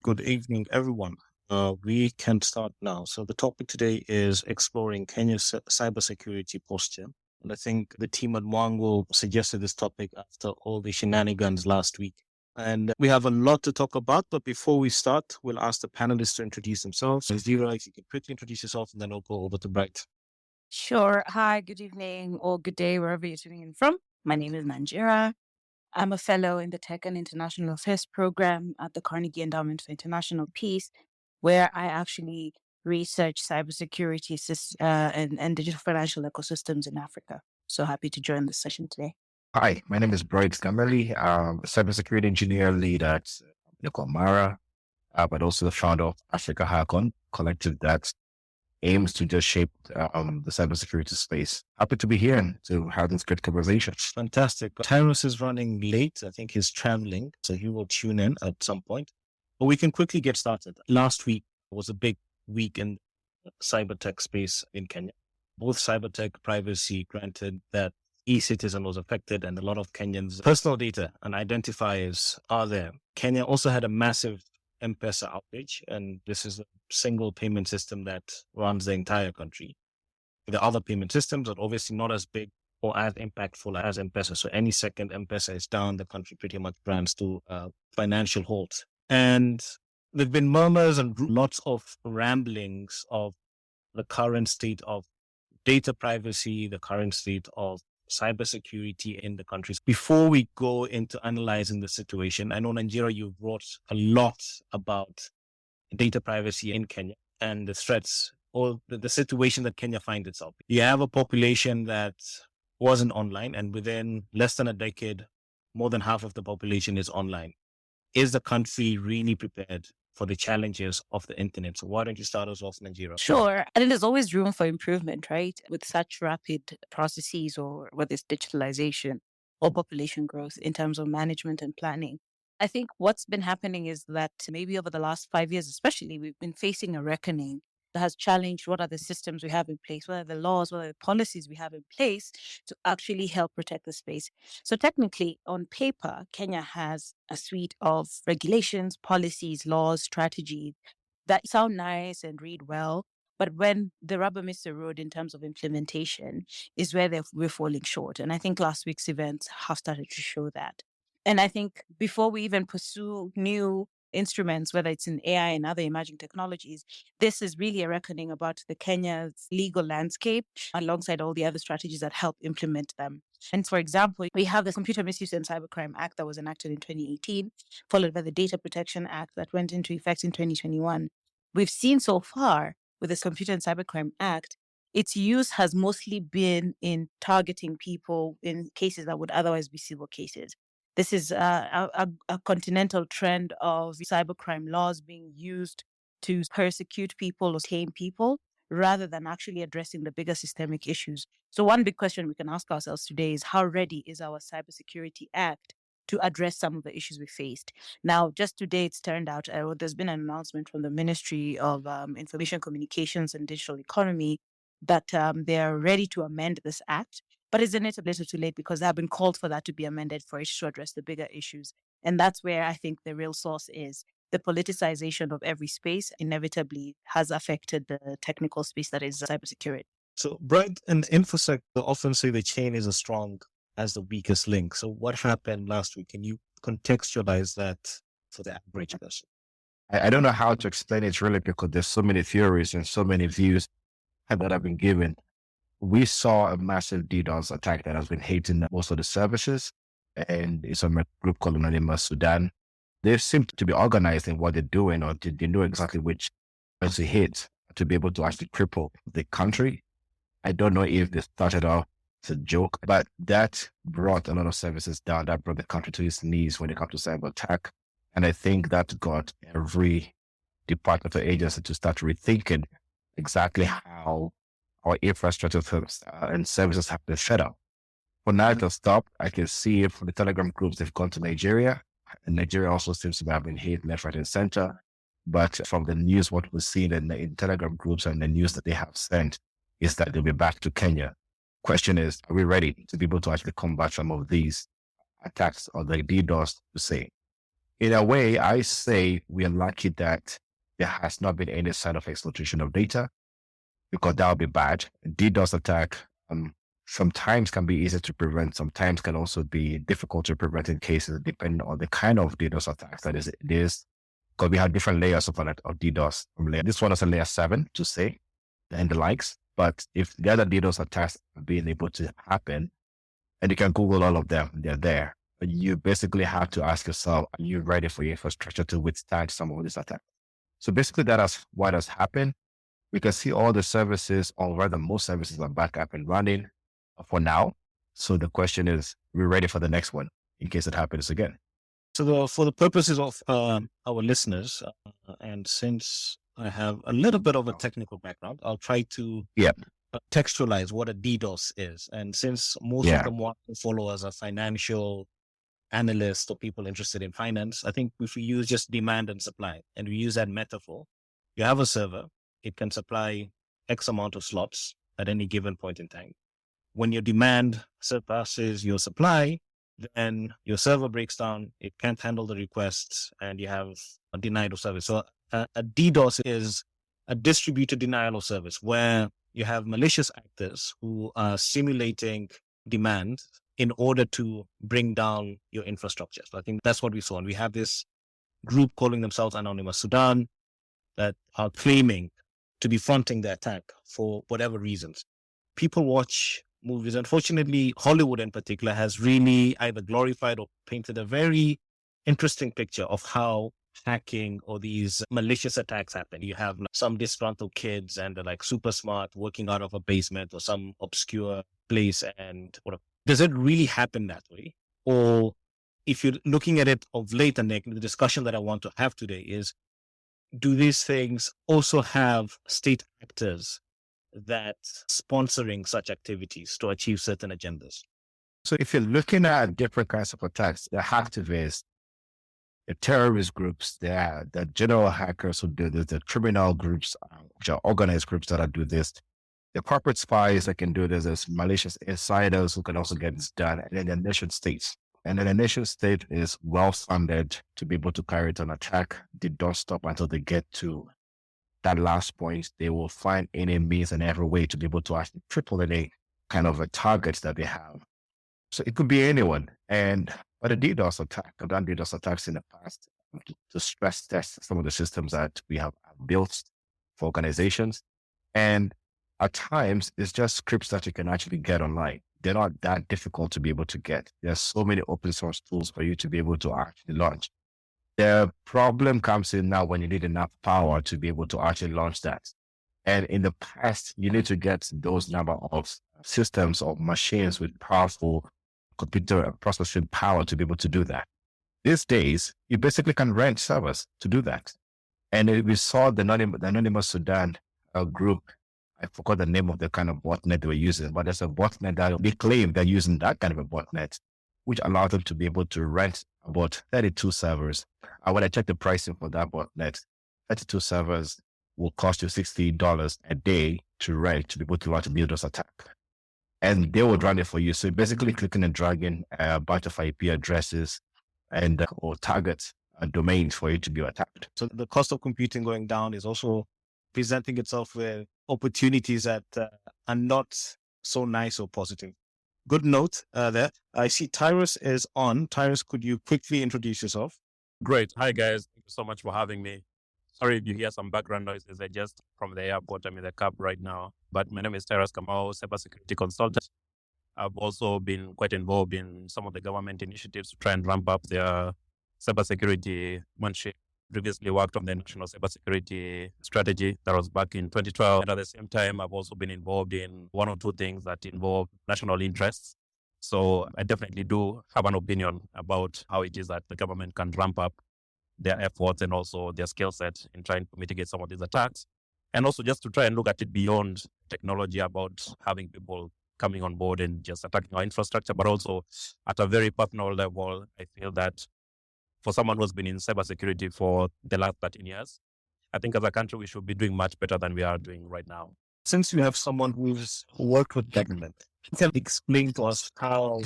Good evening, everyone. We can start now. So the topic today is exploring Kenya's cybersecurity posture. And I think the team at Mwango suggested this topic after all the shenanigans last week. And we have a lot to talk about, but before we start, we'll ask the panelists to introduce themselves. So Zira, if you can quickly introduce yourself, and then we'll go over to Bright. Sure. Hi, good evening or good day, wherever you're tuning in from. My name is Nanjira. I'm a fellow in the Tech and International Affairs program at the Carnegie Endowment for International Peace, where I actually research cybersecurity and digital financial ecosystems in Africa. So happy to join this session today. Hi, my name is Bright Gameli. I'm a cybersecurity engineer lead at Mara, but also the founder of Africa Hackon, collective that aims to just shape the cybersecurity space. Happy to be here and to have this great conversation. Fantastic. Tyrus is running late. I think he's traveling, so he will tune in at some point. But we can quickly get started. Last week was a big week in cyber tech space in Kenya. Both cyber tech privacy granted that e-citizen was affected and a lot of Kenyans' personal data and identifiers are there. Kenya also had a massive M-Pesa outage, and this is a single payment system that runs the entire country. The other payment systems are obviously not as big or as impactful as M-Pesa. So any second M-Pesa is down, the country pretty much runs to financial halt. And there've been murmurs and lots of ramblings of the current state of data privacy, the current state of cybersecurity in the countries. Before we go into analyzing the situation, I know, Nigeria, you wrote a lot about data privacy in Kenya and the threats or the situation that Kenya finds itself. You have a population that wasn't online, and within less than a decade, more than half of the population is online. Is the country really prepared for the challenges of the internet? So why don't you start us off, Nigeria? Sure. And there's always room for improvement, right? With such rapid processes or whether it's digitalization or population growth in terms of management and planning. I think what's been happening is that maybe over the last 5 years, especially, we've been facing a reckoning that has challenged what are the systems we have in place, what are the laws, what are the policies we have in place to actually help protect the space. So technically, on paper, Kenya has a suite of regulations, policies, laws, strategies that sound nice and read well. But when the rubber meets the road in terms of implementation is where we're falling short. And I think last week's events have started to show that. And I think before we even pursue new instruments, whether it's in AI and other emerging technologies, this is really a reckoning about the Kenya's legal landscape alongside all the other strategies that help implement them. And for example, we have the Computer Misuse and Cybercrime Act that was enacted in 2018, followed by the Data Protection Act that went into effect in 2021. We've seen so far with this Computer and Cybercrime Act, its use has mostly been in targeting people in cases that would otherwise be civil cases. This is a continental trend of cybercrime laws being used to persecute people or tame people rather than actually addressing the bigger systemic issues. So one big question we can ask ourselves today is how ready is our Cybersecurity Act to address some of the issues we faced? Now, just today, it's turned out there's been an announcement from the Ministry of Information Communications and Digital Economy that they are ready to amend this act. But isn't it a little too late because they have been called for that to be amended for it to address the bigger issues? And that's where I think the real source is. The politicization of every space inevitably has affected the technical space that is cybersecurity. So Bright and InfoSec often say the chain is as strong as the weakest link. So what happened last week? Can you contextualize that for the average person? I don't know how to explain it really because there's so many theories and so many views that have been given. We saw a massive DDoS attack that has been hitting most of the services, and it's a group called Anonymous Sudan. They seem to be organized in what they're doing, or they know exactly which ones to hit to be able to actually cripple the country. I don't know if they started off as a joke, but that brought a lot of services down. That brought the country to its knees when it comes to cyber attack. And I think that got every department or agency to start rethinking exactly how our infrastructure and services have been set up. For now to stop, I can see from the Telegram groups, they've gone to Nigeria. And Nigeria also seems to have been hit left, right, and center. But from the news, what we've seen in Telegram groups and the news that they have sent is that they'll be back to Kenya. Question is, are we ready to be able to actually combat some of these attacks or the DDoS to say? in a way, I say we are lucky that there has not been any sign of exploitation of data, because that would be bad. DDoS attack sometimes can be easy to prevent, sometimes can also be difficult to prevent in cases depending on the kind of DDoS attacks that it is. Because we have different layers of DDoS. This one is a layer 7 to say, and the likes. But if the other DDoS attacks are being able to happen, and you can Google all of them, they're there. But you basically have to ask yourself, are you ready for your infrastructure to withstand some of these attacks? So basically that is what has happened. We can see all the services, or rather most services are back up and running for now. So the question is, we're ready for the next one in case it happens again. So for the purposes of our listeners, and since I have a little bit of a technical background, I'll try to textualize what a DDoS is. And since most of the followers are financial analysts or people interested in finance, I think if we use just demand and supply, and we use that metaphor, you have a server, it can supply X amount of slots at any given point in time. When your demand surpasses your supply, then your server breaks down, it can't handle the requests, and you have a denial of service. So a DDoS is a distributed denial of service, where you have malicious actors who are simulating demand in order to bring down your infrastructure. So I think that's what we saw. And we have this group calling themselves Anonymous Sudan that are claiming to be fronting the attack for whatever reasons. People watch movies. Unfortunately, Hollywood in particular has really either glorified or painted a very interesting picture of how hacking or these malicious attacks happen. You have some disgruntled kids and they're like super smart working out of a basement or some obscure place. And does it really happen that way? Or if you're looking at it of late, and the discussion that I want to have today is, do these things also have state actors that sponsoring such activities to achieve certain agendas? So if you're looking at different kinds of attacks, the hacktivists, the terrorist groups, the general hackers who do this, the criminal groups, which are organized groups that do this, the corporate spies that can do this, there's malicious insiders who can also get this done, and then the nation states. And then the nation state is well funded to be able to carry out an attack. They don't stop until they get to that last point. They will find any means and every way to be able to actually triple any kind of a target that they have. So it could be anyone. But a DDoS attack, I've done DDoS attacks in the past to stress test some of the systems that we have built for organizations. And at times, it's just scripts that you can actually get online. They're not that difficult to be able to get. There's so many open source tools for you to be able to actually launch. The problem comes in now when you need enough power to be able to actually launch that. And in the past, you need to get those number of systems or machines with powerful computer processing power to be able to do that. These days, you basically can rent servers to do that. And we saw the Anonymous Sudan group. I forgot the name of the kind of botnet they were using, but there's a botnet that they claim they're using that kind of a botnet, which allowed them to be able to rent about 32 servers. And when I checked the pricing for that botnet, 32 servers will cost you $60 a day to rent to be able to launch a DDoS attack. And they would run it for you. So basically clicking and dragging a bunch of IP addresses and or target domains for you to be attacked. So the cost of computing going down is also presenting itself with opportunities that are not so nice or positive. Good note there. I see Tyrus is on. Tyrus, could you quickly introduce yourself? Great. Hi, guys. Thank you so much for having me. Sorry if you hear some background noises. I just from the airport. I'm in the cab right now. But my name is Tyrus Kamau, cybersecurity consultant. I've also been quite involved in some of the government initiatives to try and ramp up their cybersecurity manship. Previously worked on the national cybersecurity strategy that was back in 2012. And at the same time, I've also been involved in one or two things that involve national interests. So I definitely do have an opinion about how it is that the government can ramp up their efforts and also their skill set in trying to mitigate some of these attacks. And also just to try and look at it beyond technology, about having people coming on board and just attacking our infrastructure, but also at a very personal level. I feel that for someone who's been in cybersecurity for the last 13 years, I think as a country, we should be doing much better than we are doing right now. Since you have someone who's worked with government, can you explain to us how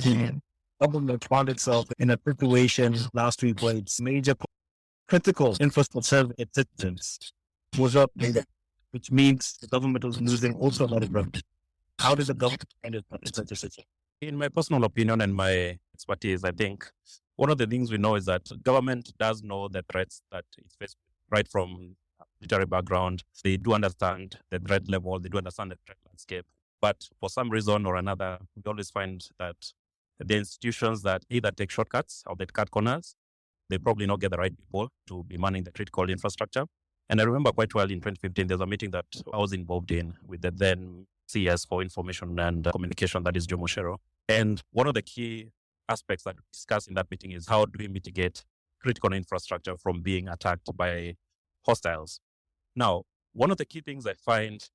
government found itself in a situation last week where its major critical infrastructure assistance was up, which means the government was losing also a lot of revenue. How did the government find it such a situation? In my personal opinion and my expertise, I think one of the things we know is that government does know the threats that it's faced with, right from military background. They do understand the threat level, they do understand the threat landscape. But for some reason or another, we always find that the institutions that either take shortcuts or they cut corners, they probably not get the right people to be manning the critical infrastructure. And I remember quite well in 2015, there's a meeting that I was involved in with the then CS for Information and Communication, that is Jomo Shero. And one of the key aspects that we discussed in that meeting is how do we mitigate critical infrastructure from being attacked by hostiles. Now, one of the key things I find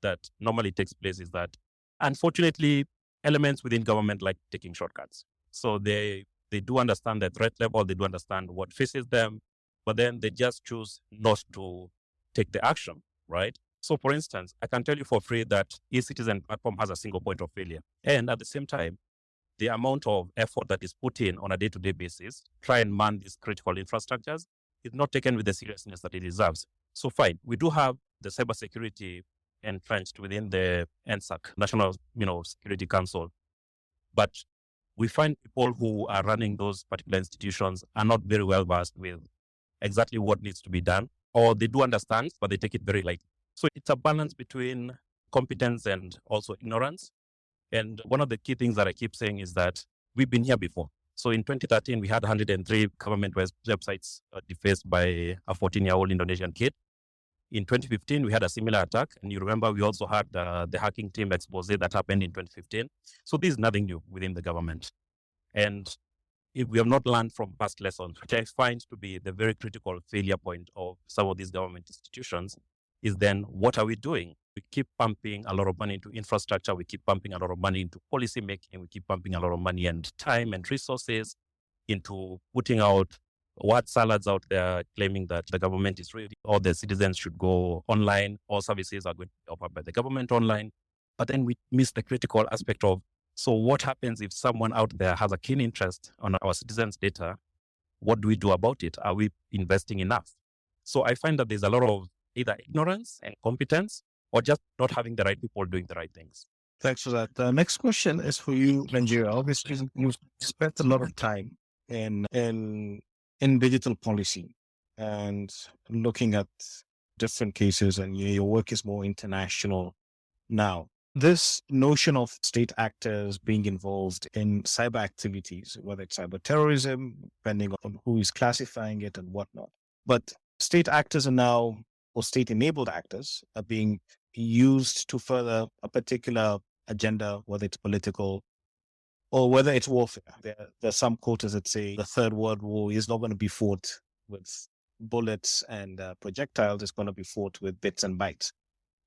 that normally takes place is that, unfortunately, elements within government like taking shortcuts. So they do understand the threat level, they do understand what faces them, but then they just choose not to take the action, right? So for instance, I can tell you for free that e-citizen platform has a single point of failure. And at the same time, the amount of effort that is put in on a day-to-day basis, try and man these critical infrastructures, is not taken with the seriousness that it deserves. So fine, we do have the cybersecurity entrenched within the NSAC, National Security Council, but we find people who are running those particular institutions are not very well versed with exactly what needs to be done, or they do understand, but they take it very lightly. So it's a balance between competence and also ignorance. And one of the key things that I keep saying is that we've been here before. So in 2013, we had 103 government websites defaced by a 14-year-old Indonesian kid. In 2015, we had a similar attack. And you remember we also had the hacking team expose that happened in 2015. So this is nothing new within the government. And if we have not learned from past lessons, which I find to be the very critical failure point of some of these government institutions, is then what are we doing? We keep pumping a lot of money into infrastructure. We keep pumping a lot of money into policy making. We keep pumping a lot of money and time and resources into putting out word salads out there, claiming that the government is ready, all the citizens should go online, all services are going to be offered by the government online. But then we miss the critical aspect of, so what happens if someone out there has a keen interest on our citizens' data? What do we do about it? Are we investing enough? So I find that there's a lot of either ignorance and competence or just not having the right people doing the right things. Thanks for that. The next question is for you, Ranjira. Obviously, you've spent a lot of time in digital policy and looking at different cases, and your work is more international now. This notion of state actors being involved in cyber activities, whether it's cyber terrorism, depending on who is classifying it and whatnot. But state actors are now, or state-enabled actors, are being used to further a particular agenda, whether it's political or whether it's warfare. There are some quotas that say the Third World War is not going to be fought with bullets and projectiles. It's going to be fought with bits and bytes.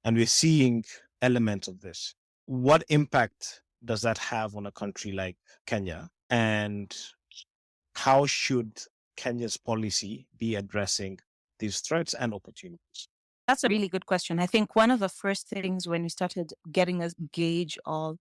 And we're seeing elements of this. What impact does that have on a country like Kenya? And how should Kenya's policy be addressing these threats and opportunities? That's a really good question. I think one of the first things when we started getting a gauge of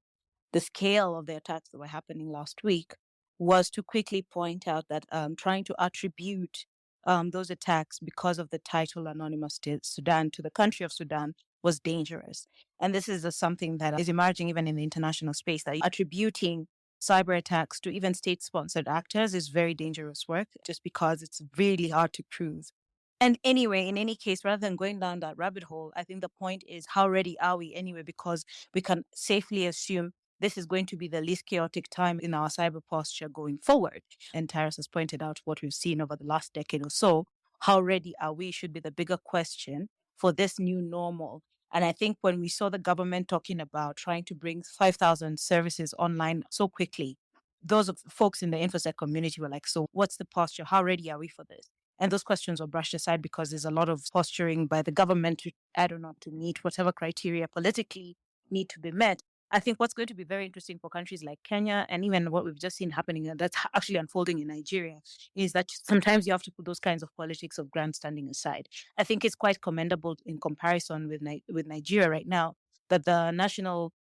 the scale of the attacks that were happening last week was to quickly point out that trying to attribute those attacks because of the title Anonymous Sudan to the country of Sudan was dangerous. And this is something that is emerging even in the international space, that attributing cyber attacks to even state-sponsored actors is very dangerous work just because it's really hard to prove. And anyway, in any case, rather than going down that rabbit hole, I think the point is how ready are we anyway, because we can safely assume this is going to be the least chaotic time in our cyber posture going forward. And Tyrus has pointed out what we've seen over the last decade or so. How ready are we should be the bigger question for this new normal. And I think when we saw the government talking about trying to bring 5,000 services online so quickly, those folks in the InfoSec community were like, so what's the posture? How ready are we for this? And those questions were brushed aside because there's a lot of posturing by the government to, I don't know, to meet whatever criteria politically need to be met. I think what's going to be very interesting for countries like Kenya, and even what we've just seen happening that's actually unfolding in Nigeria, is that sometimes you have to put those kinds of politics of grandstanding aside. I think it's quite commendable in comparison with Nigeria right now that the National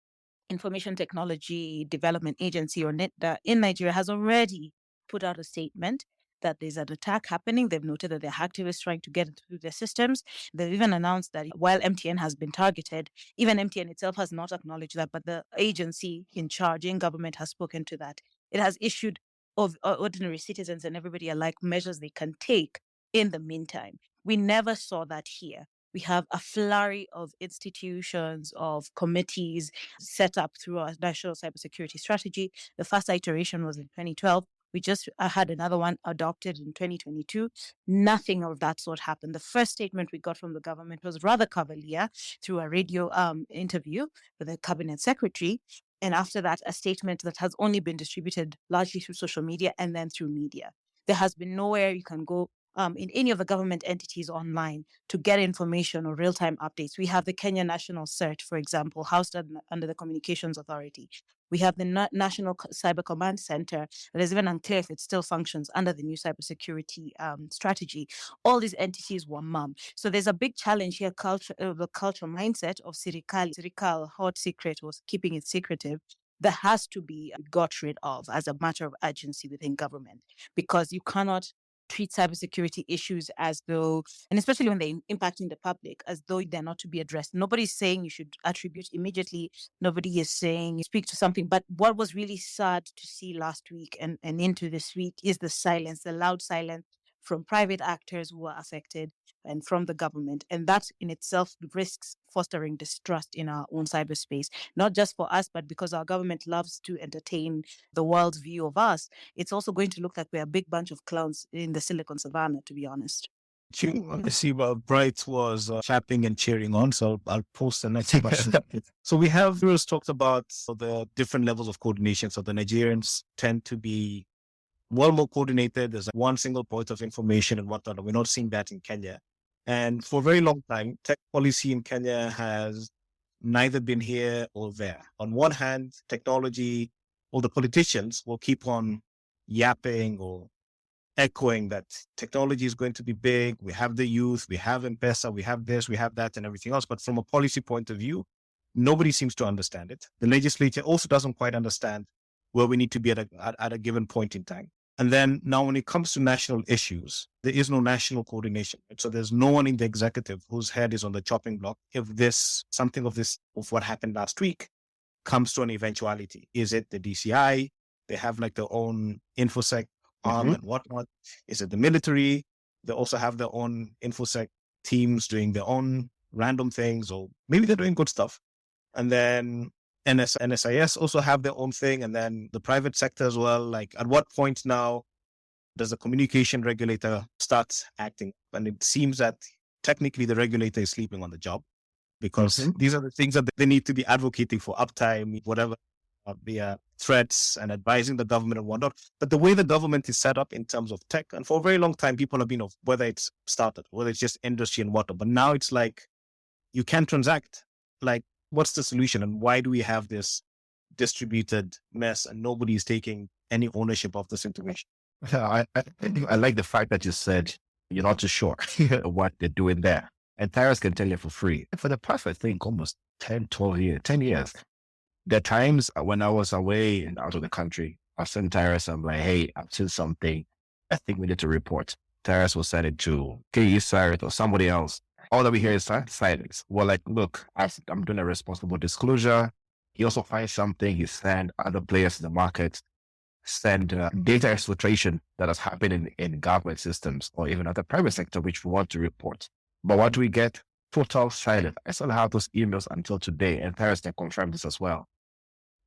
Information Technology Development Agency, or NITDA, in Nigeria has already put out a statement that there's an attack happening. They've noted that there are hacktivists trying to get through their systems. They've even announced that while MTN has been targeted, even MTN itself has not acknowledged that, but the agency in charge in government has spoken to that. It has issued of ordinary citizens and everybody alike measures they can take in the meantime. We never saw that here. We have a flurry of institutions, of committees set up through our national cybersecurity strategy. The first iteration was in 2012. We just had another one adopted in 2022. Nothing of that sort happened. The first statement we got from the government was rather cavalier through a radio interview with the cabinet secretary. And after that, a statement that has only been distributed largely through social media and then through media. There has been nowhere you can go in any of the government entities online to get information or real-time updates. We have the Kenya National CERT, for example, housed under the Communications Authority. We have the National Cyber Command Center that is even unclear if it still functions under the new cybersecurity strategy. All these entities were mum. So there's a big challenge here, the cultural mindset of Sirikal, hot secret, was keeping it secretive, that has to be got rid of as a matter of urgency within government, because you cannot treat cybersecurity issues as though, and especially when they're impacting the public, as though they're not to be addressed. Nobody's saying you should attribute immediately. Nobody is saying you speak to something. But what was really sad to see last week and into this week is the silence, the loud silence from private actors who are affected and from the government. And that in itself risks fostering distrust in our own cyberspace, not just for us, but because our government loves to entertain the world's view of us. It's also going to look like we're a big bunch of clowns in the Silicon Savannah, to be honest. I see while Bright was clapping and cheering on, so I'll post the next question. So we have viewers talked about the different levels of coordination. So the Nigerians tend to be well more coordinated. There's one single point of information and whatnot. We're not seeing that in Kenya. And for a very long time, tech policy in Kenya has neither been here or there. On one hand, technology, or the politicians will keep on yapping or echoing that technology is going to be big. We have the youth, we have M-Pesa, we have this, we have that, and everything else. But from a policy point of view, nobody seems to understand it. The legislature also doesn't quite understand where we need to be at a given point in time. And then now when it comes to national issues, there is no national coordination. So there's no one in the executive whose head is on the chopping block. If something of what happened last week comes to an eventuality, is it the DCI? They have like their own InfoSec arm and whatnot. Is it the military? They also have their own InfoSec teams doing their own random things, or maybe they're doing good stuff. And then NSIS also have their own thing, and then the private sector as well. Like, at what point now does the communication regulator start acting? And it seems that technically the regulator is sleeping on the job, because these are the things that they need to be advocating for, uptime, whatever, the threats and advising the government and whatnot. But the way the government is set up in terms of tech, and for a very long time, people have been of whether it's started, whether it's just industry and whatnot. But now it's like, you can't transact. Like, what's the solution, and why do we have this distributed mess and nobody is taking any ownership of the situation? I like the fact that you said you're not too sure what they're doing there. And Tyrus can tell you for free. For the past, I think, almost 10 years, there are times when I was away and out of the country, I sent Tyrus, I'm like, hey, I've seen something. I think we need to report. Tyrus will send it to KE Cyrus or somebody else. All that we hear is silence. We're like, look, I'm doing a responsible disclosure. He also finds something. He send other players in the market, send data exfiltration that has happened in government systems or even at the private sector, which we want to report. But what do we get? Total silence. I still have those emails until today, and Paris can confirm this as well,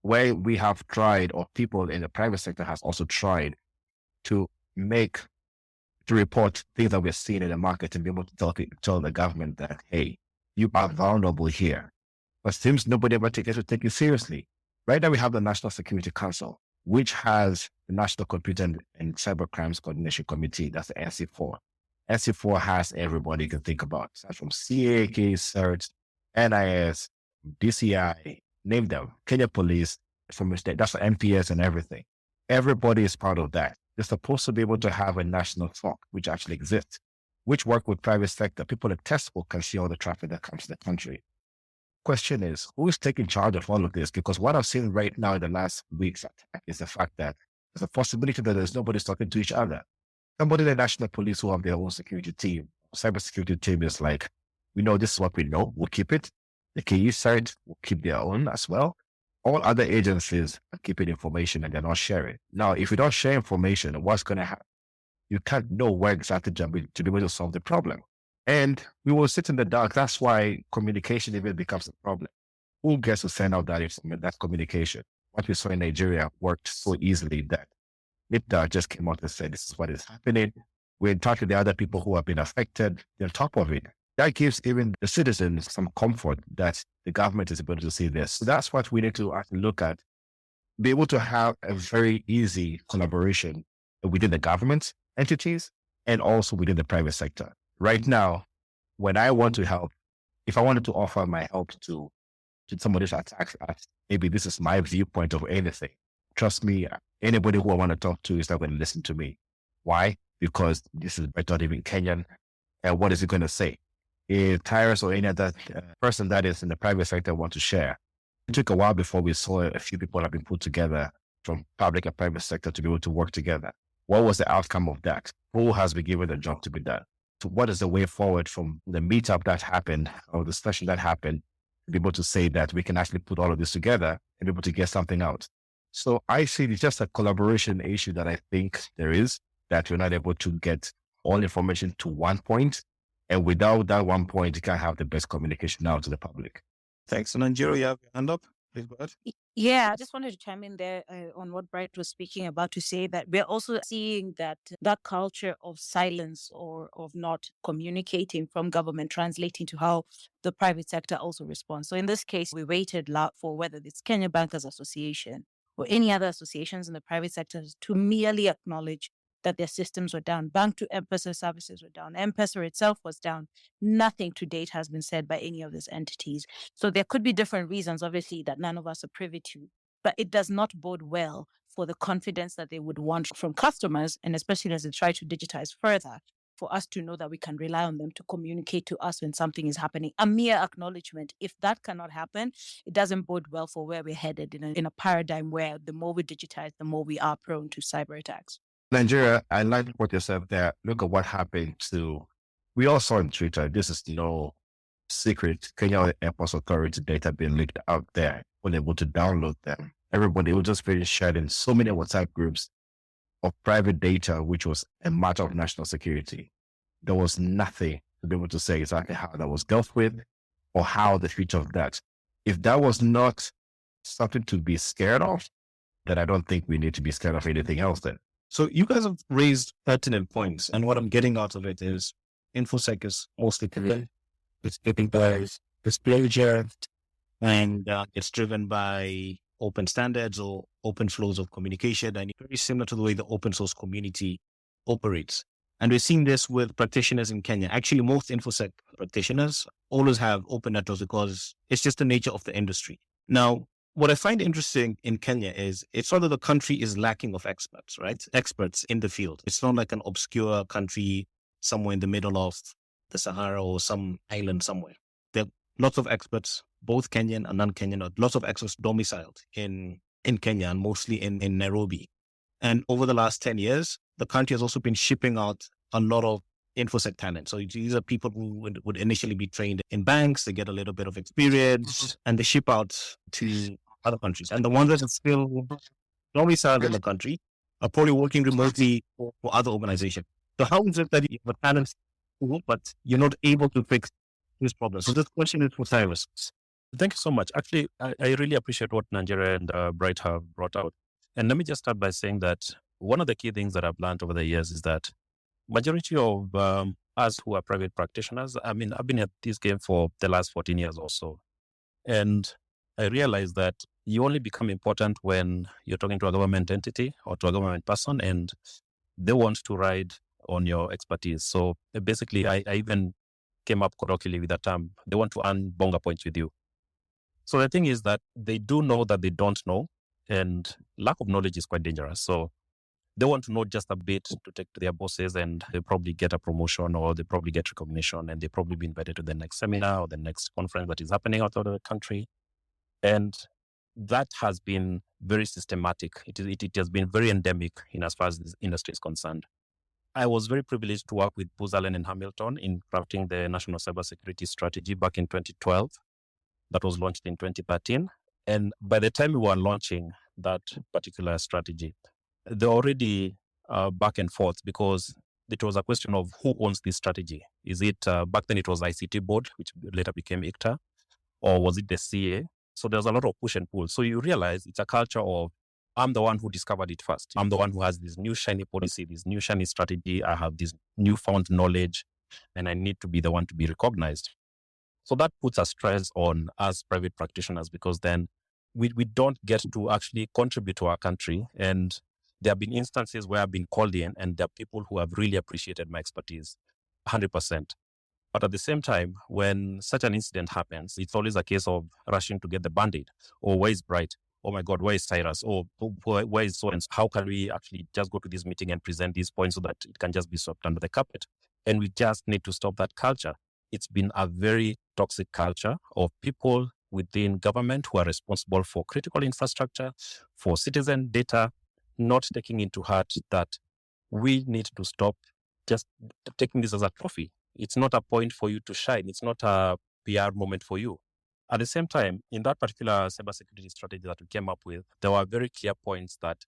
where we have tried, or people in the private sector has also tried to report things that we're seeing in the market and be able to tell the government that, hey, you are vulnerable here. But it seems nobody ever takes it seriously. Right now we have the National Security Council, which has the National Computer and Cyber Crimes Coordination Committee. That's the NC4. NC4 has everybody you can think about, aside from CAK, CERT, NIS, DCI, name them, Kenya Police, from state. That's the MPS and everything. Everybody is part of that. They're supposed to be able to have a national SOC, which actually exists, which work with private sector. People at Tesco can see all the traffic that comes to the country. Question is, who is taking charge of all of this? Because what I've seen right now in the last weeks is the fact that there's a possibility that there's nobody talking to each other. somebody in the national police who have their own security team, cybersecurity team is like, we know this is what we know, we'll keep it. The KU side will keep their own as well. All other agencies are keeping information and they're not sharing. Now, if you don't share information, what's going to happen? You can't know where exactly to be able to solve the problem. And we will sit in the dark. That's why communication even becomes a problem. Who gets to send out that communication? What we saw in Nigeria worked so easily that NIPDA just came out and said, this is what is happening. We're in touch with the other people who have been affected. They're on top of it. That gives even the citizens some comfort that the government is able to see this. So that's what we need to actually look at. Be able to have a very easy collaboration within the government entities and also within the private sector. Right now, when I want to help, if I wanted to offer my help to somebody's attack, maybe this is my viewpoint of anything. Trust me, anybody who I want to talk to is not going to listen to me. Why? Because this is not even Kenyan. And what is it going to say? If Tyrus or any other person that is in the private sector want to share, it took a while before we saw a few people have been put together from public and private sector to be able to work together. What was the outcome of that? Who has been given the job to be done? So what is the way forward from the meetup that happened or the session that happened to be able to say that we can actually put all of this together and be able to get something out? So I see it's just a collaboration issue that I think there is, that we're not able to get all information to one point. And without that one point, you can't have the best communication out to the public. Thanks. So Nigeria, you have your hand up. Please go ahead. Yeah, I just wanted to chime in there on what Bright was speaking about, to say that we're also seeing that culture of silence or of not communicating from government translating to how the private sector also responds. So in this case, we waited for whether it's Kenya Bankers Association or any other associations in the private sector to merely acknowledge that their systems were down. Bank to M-Pesa services were down. M-Pesa itself was down. Nothing to date has been said by any of these entities. So there could be different reasons, obviously, that none of us are privy to. But it does not bode well for the confidence that they would want from customers, and especially as they try to digitize further, for us to know that we can rely on them to communicate to us when something is happening. A mere acknowledgement, if that cannot happen, it doesn't bode well for where we're headed in a paradigm where the more we digitize, the more we are prone to cyber attacks. Nigeria, I like what you said there. Look at what happened we all saw on Twitter, this is no secret, Kenya Airports Authority data being leaked out there, when able to download them. Everybody was just being shared in so many WhatsApp groups of private data, which was a matter of national security. There was nothing to be able to say exactly how that was dealt with or how the future of that. If that was not something to be scared of, then I don't think we need to be scared of anything else then. So you guys have raised pertinent points. And what I'm getting out of it is InfoSec is mostly clear. It's getting by disclosure, and it's driven by open standards or open flows of communication. And it's very similar to the way the open source community operates. And we're seeing this with practitioners in Kenya. Actually, most InfoSec practitioners always have open networks because it's just the nature of the industry. Now, what I find interesting in Kenya is it's not that the country is lacking of experts, right? Experts in the field. It's not like an obscure country somewhere in the middle of the Sahara or some island somewhere. There are lots of experts, both Kenyan and non-Kenyan, lots of experts domiciled in Kenya and mostly in Nairobi. And over the last 10 years, the country has also been shipping out a lot of InfoSec talent. So these are people who would initially be trained in banks, they get a little bit of experience, and they ship out to other countries. And the ones that are still domiciled in the country are probably working remotely for other organizations. So how is it that you have a talent pool, but you're not able to fix this problem? So this question is for Cyrus. Thank you so much. Actually, I really appreciate what Nigeria and Bright have brought out. And let me just start by saying that one of the key things that I've learned over the years is that majority of us who are private practitioners, I've been at this game for the last 14 years or so. And I realized that you only become important when you're talking to a government entity or to a government person and they want to ride on your expertise. So basically, I even came up colloquially with that term. They want to earn bonga points with you. So the thing is that they do know that they don't know, and lack of knowledge is quite dangerous. So they want to know just a bit to take to their bosses, and they probably get a promotion or they probably get recognition, and they probably be invited to the next seminar or the next conference that is happening out of the country. And that has been very systematic. It has been very endemic in as far as this industry is concerned. I was very privileged to work with Booz Allen and Hamilton in crafting the National Cybersecurity Strategy back in 2012. That was launched in 2013. And by the time we were launching that particular strategy, they were already back and forth because it was a question of who owns this strategy. Is it, back then it was ICT board, which later became ICTA, or was it the CA? So there's a lot of push and pull. So you realize it's a culture of, I'm the one who discovered it first. I'm the one who has this new shiny policy, this new shiny strategy. I have this newfound knowledge, and I need to be the one to be recognized. So that puts a stress on us private practitioners because then we don't get to actually contribute to our country. And there have been instances where I've been called in and there are people who have really appreciated my expertise 100%. But at the same time, when such an incident happens, it's always a case of rushing to get the Band-Aid. Or where is Bright? Oh my God, where is Cyrus? Or where is so and so? How can we actually just go to this meeting and present these points so that it can just be swept under the carpet? And we just need to stop that culture. It's been a very toxic culture of people within government who are responsible for critical infrastructure, for citizen data, not taking into heart that we need to stop just taking this as a trophy. It's not a point for you to shine. It's not a PR moment for you. At the same time, in that particular cybersecurity strategy that we came up with, there were very clear points that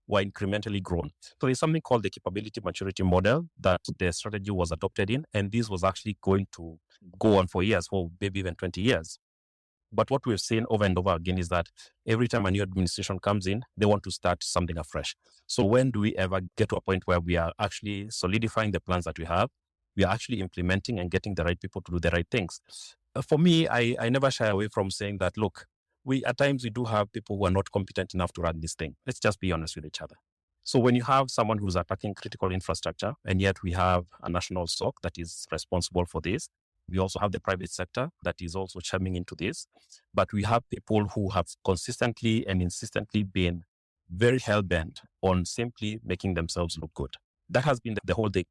were incrementally grown. So there's something called the capability maturity model that the strategy was adopted in, and this was actually going to go on for years, for maybe even 20 years. But what we've seen over and over again is that every time a new administration comes in, they want to start something afresh. So when do we ever get to a point where we are actually solidifying the plans that we have? We are actually implementing and getting the right people to do the right things. For me, I never shy away from saying that, look, at times we do have people who are not competent enough to run this thing. Let's just be honest with each other. So when you have someone who's attacking critical infrastructure, and yet we have a national SOC that is responsible for this, we also have the private sector that is also chiming into this, but we have people who have consistently and insistently been very hell-bent on simply making themselves look good. That has been the whole thing.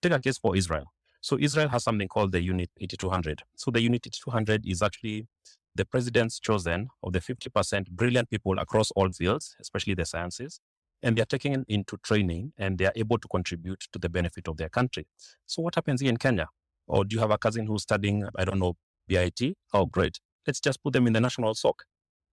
Take a case for Israel. So Israel has something called the Unit 8200. So the Unit 8200 is actually the president's chosen of the 50% brilliant people across all fields, especially the sciences, and they're taken into training and they're able to contribute to the benefit of their country. So what happens here in Kenya? Or do you have a cousin who's studying, I don't know, BIT? Oh, great. Let's just put them in the national SOC.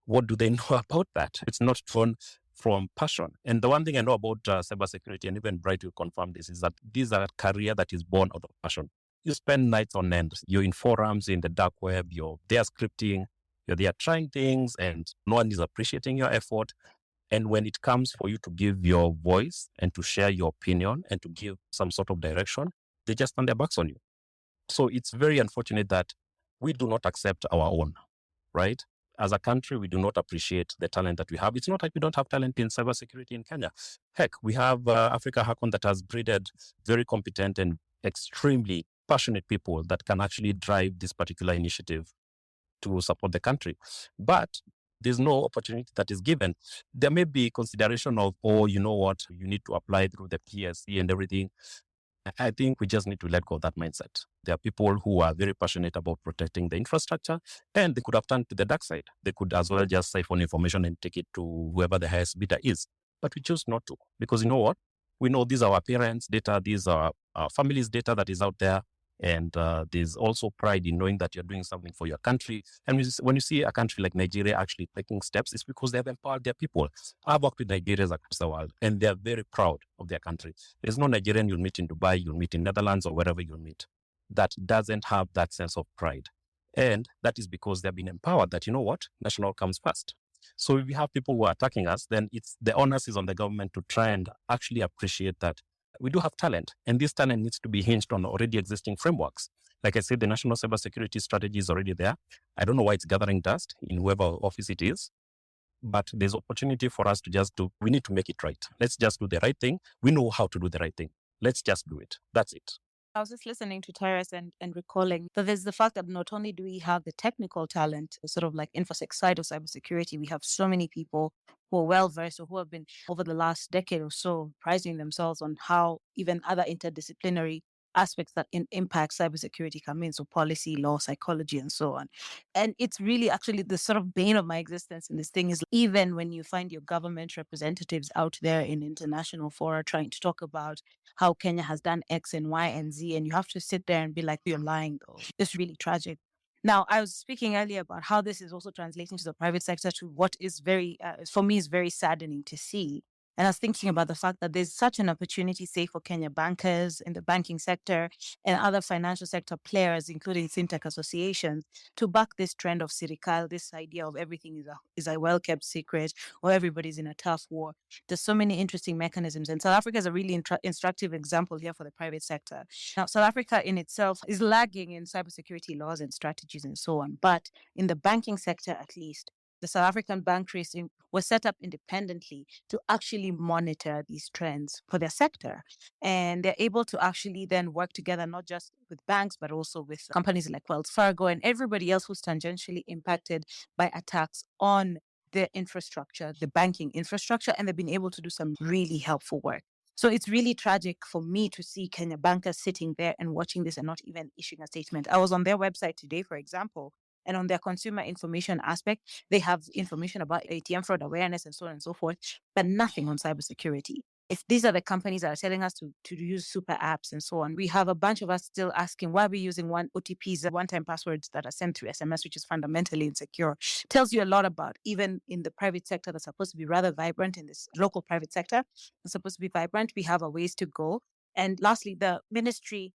What do they know about that? It's not drawn from passion. And the one thing I know about cybersecurity, and even Bright will confirm this, is that this is a career that is born out of passion. You spend nights on end. You're in forums, in the dark web, you're there scripting, you're there trying things, and no one is appreciating your effort. And when it comes for you to give your voice and to share your opinion and to give some sort of direction, they just turn their backs on you. So it's very unfortunate that we do not accept our own, right? As a country, we do not appreciate the talent that we have. It's not like we don't have talent in cybersecurity in Kenya. Heck, we have Africa Hackon that has breeded very competent and extremely passionate people that can actually drive this particular initiative to support the country. But there's no opportunity that is given. There may be consideration of, oh, you know what, you need to apply through the PSC and everything. I think we just need to let go of that mindset. There are people who are very passionate about protecting the infrastructure, and they could have turned to the dark side. They could as well just siphon information and take it to whoever the highest bidder is. But we choose not to, because you know what? We know these are our parents' data, these are our family's data that is out there. And there's also pride in knowing that you're doing something for your country. And when you see a country like Nigeria actually taking steps, it's because they've empowered their people. I've worked with Nigerians across the world, and they're very proud of their country. There's no Nigerian you'll meet in Dubai, you'll meet in Netherlands, or wherever you'll meet, that doesn't have that sense of pride. And that is because they've been empowered that, you know what, national comes first. So if we have people who are attacking us, then the onus is on the government to try and actually appreciate that we do have talent, and this talent needs to be hinged on already existing frameworks. Like I said, the National Cybersecurity Strategy is already there. I don't know why it's gathering dust in whoever office it is, but there's opportunity for us to we need to make it right. Let's just do the right thing. We know how to do the right thing. Let's just do it. That's it. I was just listening to Tyrus and recalling that there's the fact that not only do we have the technical talent, sort of like infosec side of cybersecurity, we have so many people who are well versed or who have been over the last decade or so prizing themselves on how even other interdisciplinary aspects that impact cybersecurity come in. So policy, law, psychology, and so on. And it's really actually the sort of bane of my existence in this thing is even when you find your government representatives out there in international fora trying to talk about how Kenya has done X and Y and Z, and you have to sit there and be like, you're lying though. It's really tragic. Now, I was speaking earlier about how this is also translating to the private sector to what is very, for me, is very saddening to see. And I was thinking about the fact that there's such an opportunity, say, for Kenya bankers in the banking sector and other financial sector players, including fintech associations, to back this trend of Sirikal, this idea of everything is a well-kept secret or everybody's in a tough war. There's so many interesting mechanisms. And South Africa is a really instructive example here for the private sector. Now, South Africa in itself is lagging in cybersecurity laws and strategies and so on. But in the banking sector, at least, the South African bank tracing was set up independently to actually monitor these trends for their sector. And they're able to actually then work together, not just with banks, but also with companies like Wells Fargo and everybody else who's tangentially impacted by attacks on their infrastructure, the banking infrastructure, and they've been able to do some really helpful work. So it's really tragic for me to see Kenya bankers sitting there and watching this and not even issuing a statement. I was on their website today, for example, and on their consumer information aspect, they have information about ATM fraud awareness and so on and so forth, but nothing on cybersecurity. If these are the companies that are telling us to use super apps and so on, we have a bunch of us still asking why are we using OTPs, one-time passwords that are sent through SMS, which is fundamentally insecure. Tells you a lot about even in the private sector that's supposed to be rather vibrant in this local private sector. It's supposed to be vibrant. We have a ways to go. And lastly, the ministry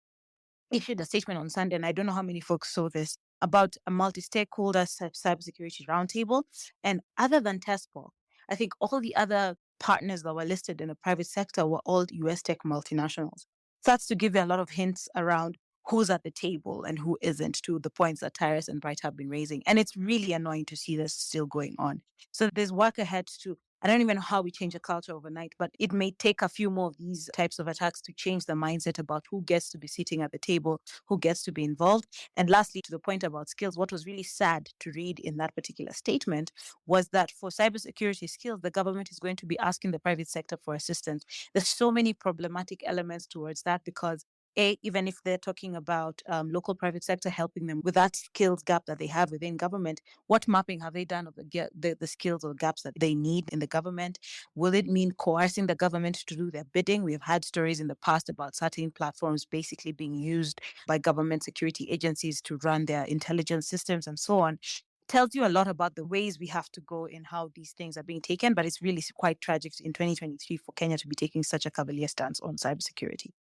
issued a statement on Sunday, and I don't know how many folks saw this, about a multi-stakeholder cybersecurity roundtable. And other than TESPO, I think all the other partners that were listed in the private sector were all US tech multinationals. That's to give you a lot of hints around who's at the table and who isn't, to the points that Tyrus and Bright have been raising. And it's really annoying to see this still going on. So there's work ahead to, I don't even know how we change the culture overnight, but it may take a few more of these types of attacks to change the mindset about who gets to be sitting at the table, who gets to be involved. And lastly, to the point about skills, what was really sad to read in that particular statement was that for cybersecurity skills, the government is going to be asking the private sector for assistance. There's so many problematic elements towards that because even if they're talking about local private sector helping them with that skills gap that they have within government, what mapping have they done of the skills or gaps that they need in the government? Will it mean coercing the government to do their bidding? We've had stories in the past about certain platforms basically being used by government security agencies to run their intelligence systems and so on. Tells you a lot about the ways we have to go in how these things are being taken, but it's really quite tragic in 2023 for Kenya to be taking such a cavalier stance on cybersecurity.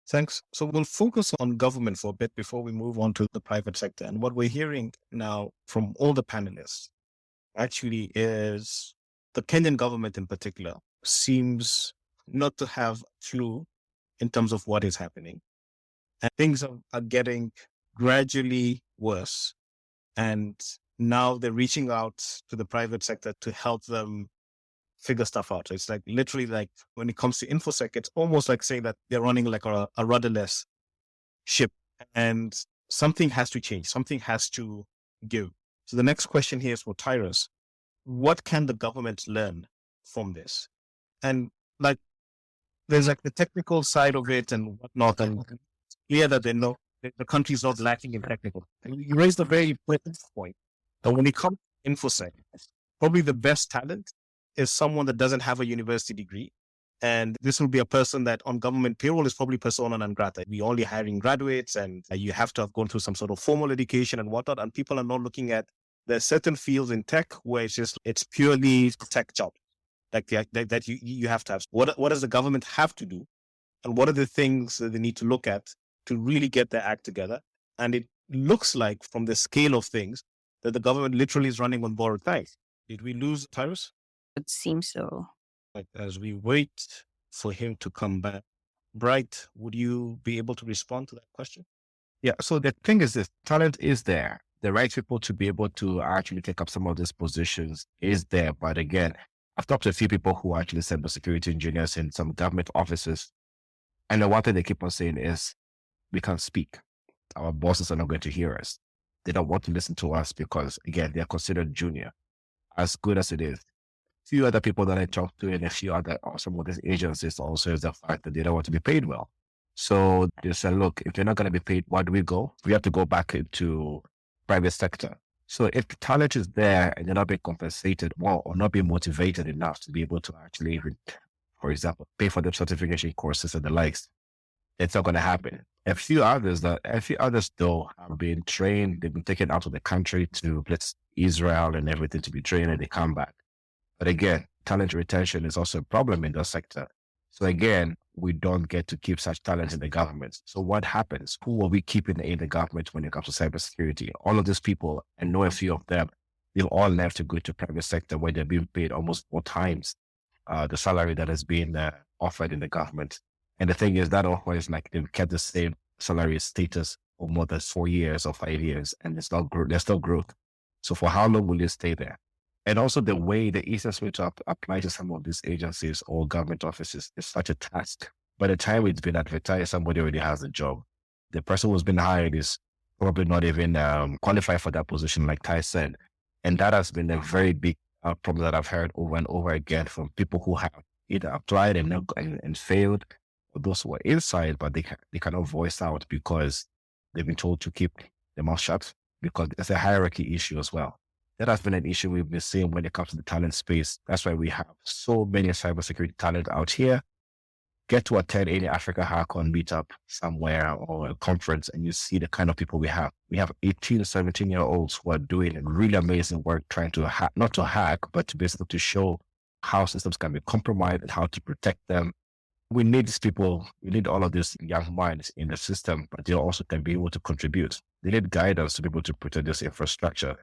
Thanks. So we'll focus on government for a bit before we move on to the private sector. And what we're hearing now from all the panelists actually is the Kenyan government in particular seems not to have a clue in terms of what is happening. And things are getting gradually worse. And now they're reaching out to the private sector to help them figure stuff out. So it's like literally like when it comes to InfoSec, it's almost like saying that they're running like a rudderless ship and something has to change. Something has to give. So the next question here is for Tyrus. What can the government learn from this? And like, there's like the technical side of it and whatnot. And it's clear that they know the country is not lacking in technical. And you raised a very important point that when it comes to InfoSec, probably the best talent is someone that doesn't have a university degree. And this will be a person that on government payroll is probably persona non grata. We're only hiring graduates and you have to have gone through some sort of formal education and whatnot. And people are not looking at, there's certain fields in tech where it's purely tech job. Like that you have to have. What does the government have to do? And what are the things that they need to look at to really get their act together? And it looks like from the scale of things that the government literally is running on borrowed time. Did we lose Tyrus? It seems so. Like, as we wait for him to come back, Bright, would you be able to respond to that question? Yeah. So the thing is this, talent is there. The right people to be able to actually take up some of these positions is there. But again, I've talked to a few people who are actually cybersecurity engineers in some government offices. And the one thing they keep on saying is, we can't speak. Our bosses are not going to hear us. They don't want to listen to us because, again, they're considered junior, as good as it is. Few other people that I talk to and a few other some of these agencies also is the fact that they don't want to be paid well. So they said, look, if you're not going to be paid, where do we go? We have to go back into private sector. So if the talent is there and they're not being compensated well or not being motivated enough to be able to actually, for example, pay for their certification courses and the likes, it's not going to happen. A few others though have been trained. They've been taken out of the country to Israel and everything to be trained, and they come back. But again, talent retention is also a problem in that sector. So again, we don't get to keep such talent in the government. So what happens? Who are we keeping in the government when it comes to cybersecurity? All of these people, and know a few of them, they've all left to go to private sector where they're being paid almost 4 times the salary that has been offered in the government. And the thing is that offer is like they've kept the same salary status for more than 4 years or 5 years, and there's no growth. So for how long will you stay there? And also the easiest way to apply to some of these agencies or government offices is such a task. By the time it's been advertised, somebody already has a job. The person who's been hired is probably not even qualified for that position, like Ty said. And that has been a very big problem that I've heard over and over again from people who have either applied and failed, or those who are inside, but they cannot voice out because they've been told to keep their mouth shut, because it's a hierarchy issue as well. That has been an issue we've been seeing when it comes to the talent space. That's why we have so many cybersecurity talent out here. Get to attend any Africa Hackon meetup somewhere or a conference, and you see the kind of people we have. We have 18 to 17-year-olds who are doing really amazing work, trying to not to hack, but to basically to show how systems can be compromised and how to protect them. We need these people. We need all of these young minds in the system, but they also can be able to contribute. They need guidance to be able to protect this infrastructure.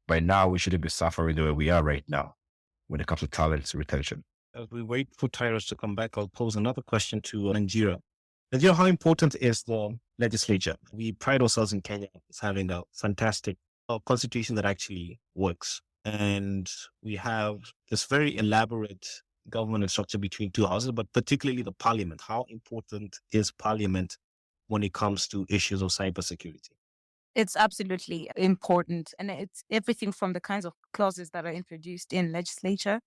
By now, we shouldn't be suffering the way we are right now when it comes to talent retention. As we wait for Tyrus to come back, I'll pose another question to Nigeria. Nigeria, how important is the legislature? We pride ourselves in Kenya as having a fantastic constitution that actually works. And we have this very elaborate government structure between two houses, but particularly the parliament. How important is parliament when it comes to issues of cybersecurity? It's absolutely important. And it's everything from the kinds of clauses that are introduced in legislature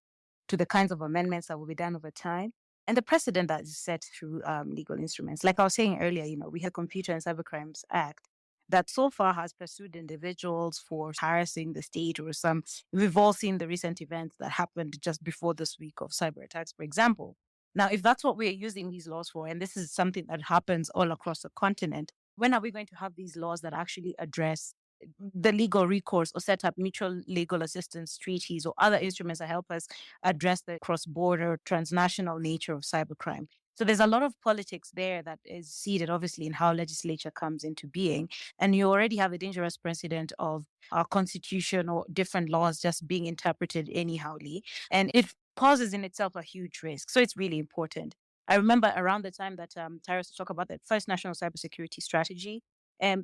to the kinds of amendments that will be done over time, and the precedent that is set through legal instruments. Like I was saying earlier, we had Computer and Cybercrimes Act that so far has pursued individuals for harassing the state or some. We've all seen the recent events that happened just before this week of cyber attacks, for example. Now, if that's what we're using these laws for, and this is something that happens all across the continent, when are we going to have these laws that actually address the legal recourse or set up mutual legal assistance treaties or other instruments that help us address the cross-border transnational nature of cybercrime? So there's a lot of politics there that is seeded, obviously, in how legislature comes into being. And you already have a dangerous precedent of our constitution or different laws just being interpreted anyhowly. And it poses in itself a huge risk. So it's really important. I remember around the time that Tyrus talked about the first national cybersecurity strategy,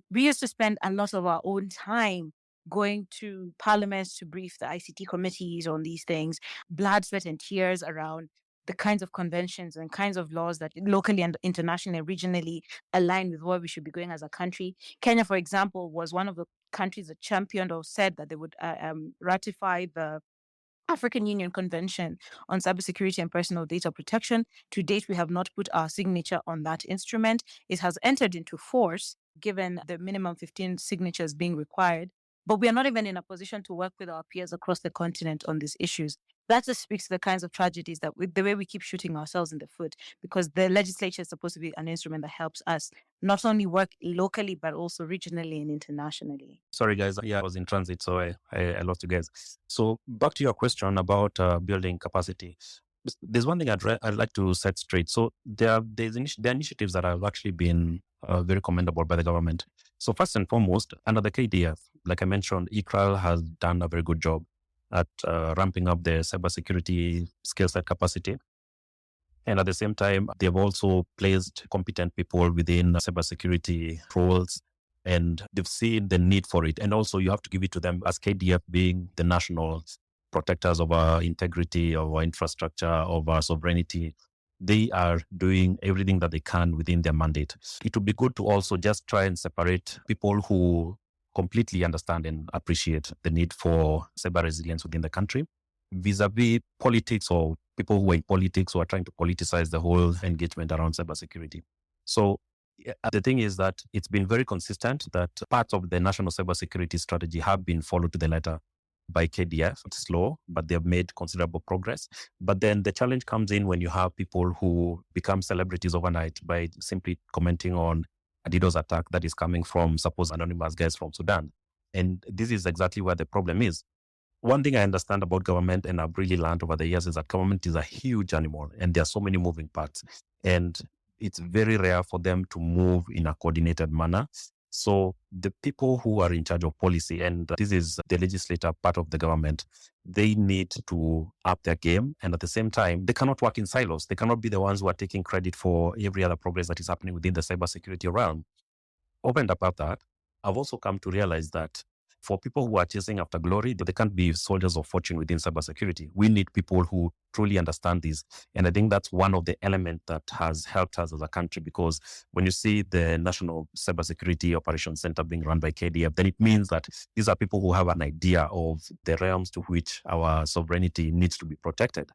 we used to spend a lot of our own time going to parliaments to brief the ICT committees on these things, blood, sweat, and tears around the kinds of conventions and kinds of laws that locally and internationally and regionally align with where we should be going as a country. Kenya, for example, was one of the countries that championed or said that they would ratify the African Union Convention on Cybersecurity and Personal Data Protection. To date, we have not put our signature on that instrument. It has entered into force, given the minimum 15 signatures being required, but we are not even in a position to work with our peers across the continent on these issues. That just speaks to the kinds of tragedies that the way we keep shooting ourselves in the foot, because the legislature is supposed to be an instrument that helps us not only work locally, but also regionally and internationally. Sorry, guys. Yeah, I was in transit, so I lost you guys. So back to your question about building capacity. There's one thing I'd like to set straight. So there are initiatives that have actually been very commendable by the government. So first and foremost, under the KDF, like I mentioned, ICRAL has done a very good job at ramping up their cybersecurity skill set capacity. And at the same time, they've also placed competent people within cybersecurity roles, and they've seen the need for it. And also you have to give it to them as KDF being the national protectors of our integrity, of our infrastructure, of our sovereignty. They are doing everything that they can within their mandate. It would be good to also just try and separate people who completely understand and appreciate the need for cyber resilience within the country vis-a-vis politics or people who are in politics who are trying to politicize the whole engagement around cybersecurity. So The thing is that it's been very consistent that parts of the national cybersecurity strategy have been followed to the letter by KDF. It's slow, but they've made considerable progress. But then the challenge comes in when you have people who become celebrities overnight by simply commenting on a DDoS attack that is coming from, suppose, anonymous guys from Sudan. And this is exactly where the problem is. One thing I understand about government, and I've really learned over the years, is that government is a huge animal and there are so many moving parts. And it's very rare for them to move in a coordinated manner. So the people who are in charge of policy, and this is the legislature part of the government, they need to up their game. And at the same time, they cannot work in silos. They cannot be the ones who are taking credit for every other progress that is happening within the cybersecurity realm. Over and above that, I've also come to realize that for people who are chasing after glory, they can't be soldiers of fortune within cybersecurity. We need people who truly understand this. And I think that's one of the elements that has helped us as a country, because when you see the National Cybersecurity Operations Center being run by KDF, then it means that these are people who have an idea of the realms to which our sovereignty needs to be protected.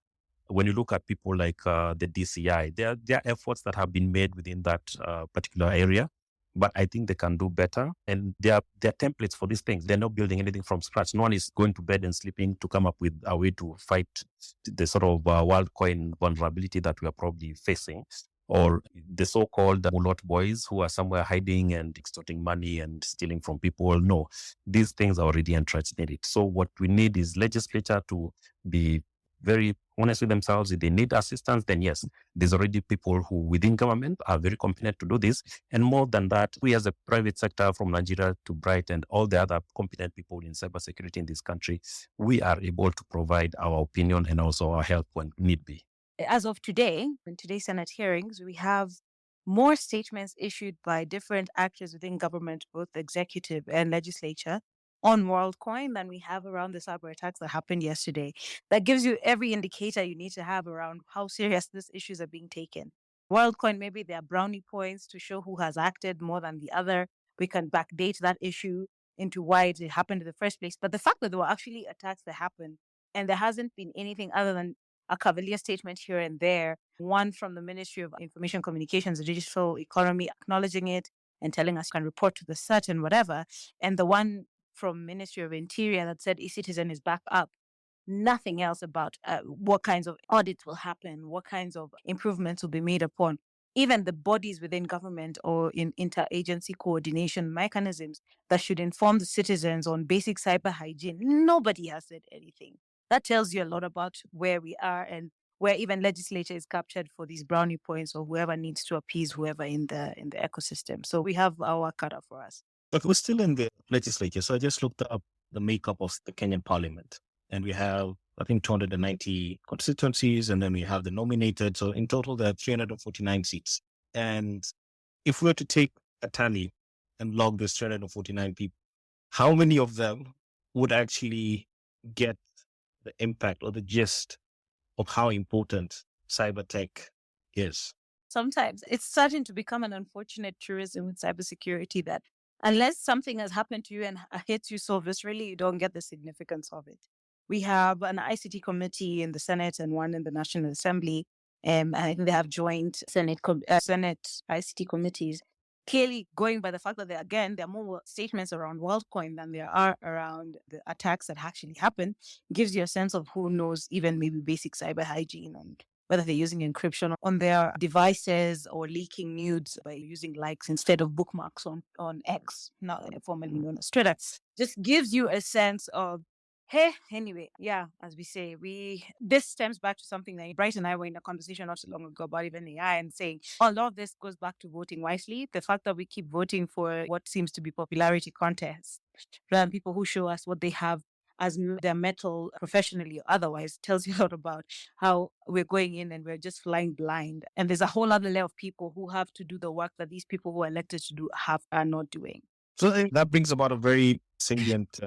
When you look at people like the DCI, there are efforts that have been made within that particular area. But I think they can do better. And there are templates for these things. They're not building anything from scratch. No one is going to bed and sleeping to come up with a way to fight the sort of WorldCoin vulnerability that we are probably facing, or the so-called Mulot boys who are somewhere hiding and extorting money and stealing from people. No, these things are already entrenched in it. So what we need is legislature to be very honest with themselves. If they need assistance, then yes, there's already people who within government are very competent to do this. And more than that, we as a private sector, from Nigeria to Bright and all the other competent people in cybersecurity in this country, we are able to provide our opinion and also our help when need be. As of today, in today's Senate hearings, we have more statements issued by different actors within government, both the executive and legislature, on WorldCoin than we have around the cyber attacks that happened yesterday. That gives you every indicator you need to have around how serious these issues are being taken. WorldCoin, maybe there are brownie points to show who has acted more than the other. We can backdate that issue into why it happened in the first place. But the fact that there were actually attacks that happened and there hasn't been anything other than a cavalier statement here and there, one from the Ministry of Information Communications and Digital Economy acknowledging it and telling us you can report to the CERT and whatever, and the one from Ministry of Interior that said eCitizen is back up. Nothing else about what kinds of audits will happen, what kinds of improvements will be made upon. Even the bodies within government or in interagency coordination mechanisms that should inform the citizens on basic cyber hygiene, nobody has said anything. That tells you a lot about where we are and where even legislature is captured for these brownie points or whoever needs to appease whoever in the ecosystem. So we have our cut out for us. Look, we're still in the legislature. So I just looked up the makeup of the Kenyan parliament. And we have, I think, 290 constituencies, and then we have the nominated. So in total, there are 349 seats. And if we were to take a tally and log those 349 people, how many of them would actually get the impact or the gist of how important cyber tech is? Sometimes it's starting to become an unfortunate truism with cybersecurity that unless something has happened to you and hits you so viscerally, you don't get the significance of it. We have an ICT committee in the Senate and one in the National Assembly. And I think they have joint Senate ICT committees. Clearly, going by the fact that there are more statements around WorldCoin than there are around the attacks that actually happen, gives you a sense of who knows even maybe basic cyber hygiene and whether they're using encryption on their devices or leaking nudes by using likes instead of bookmarks on X, now formerly known as Twitter. Just gives you a sense of, hey, anyway, yeah, as we say, this stems back to something that Bright and I were in a conversation not so long ago about even AI and saying a lot of this goes back to voting wisely. The fact that we keep voting for what seems to be popularity contests rather than people who show us what they have as their metal professionally or otherwise tells you a lot about how we're going in and we're just flying blind. And there's a whole other layer of people who have to do the work that these people who are elected to do are not doing. So I think that brings about a very salient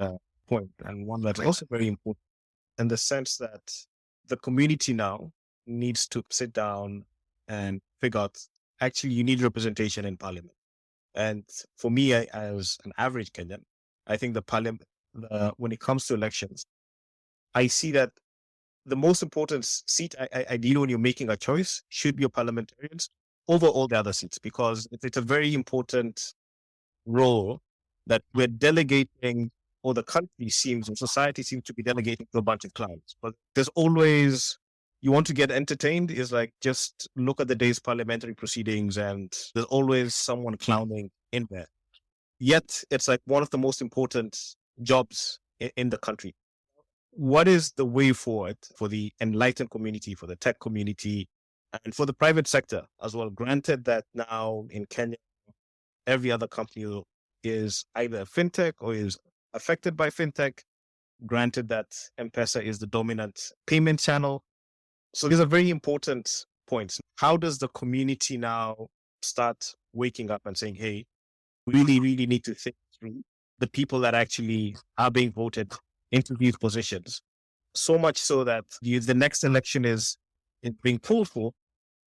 point, and one that's also very important in the sense that the community now needs to sit down and figure out, actually, you need representation in parliament. And for me, as an average Kenyan, I think the parliament, when it comes to elections, I see that the most important seat, ideally when you're making a choice, should be your parliamentarians over all the other seats, because it's a very important role that we're delegating, or the country seems, or society seems to be delegating to a bunch of clowns. But there's always, you want to get entertained, is like, just look at the day's parliamentary proceedings and there's always someone clowning in there. Yet it's like one of the most important jobs in the country. What is the way forward for the enlightened community, for the tech community, and for the private sector as well? Granted that now in Kenya, every other company is either a fintech or is affected by fintech. Granted that M-Pesa is the dominant payment channel. So these are very important points. How does the community now start waking up and saying, hey, we really need to think through the people that actually are being voted into these positions? So much so that the next election is being pulled for,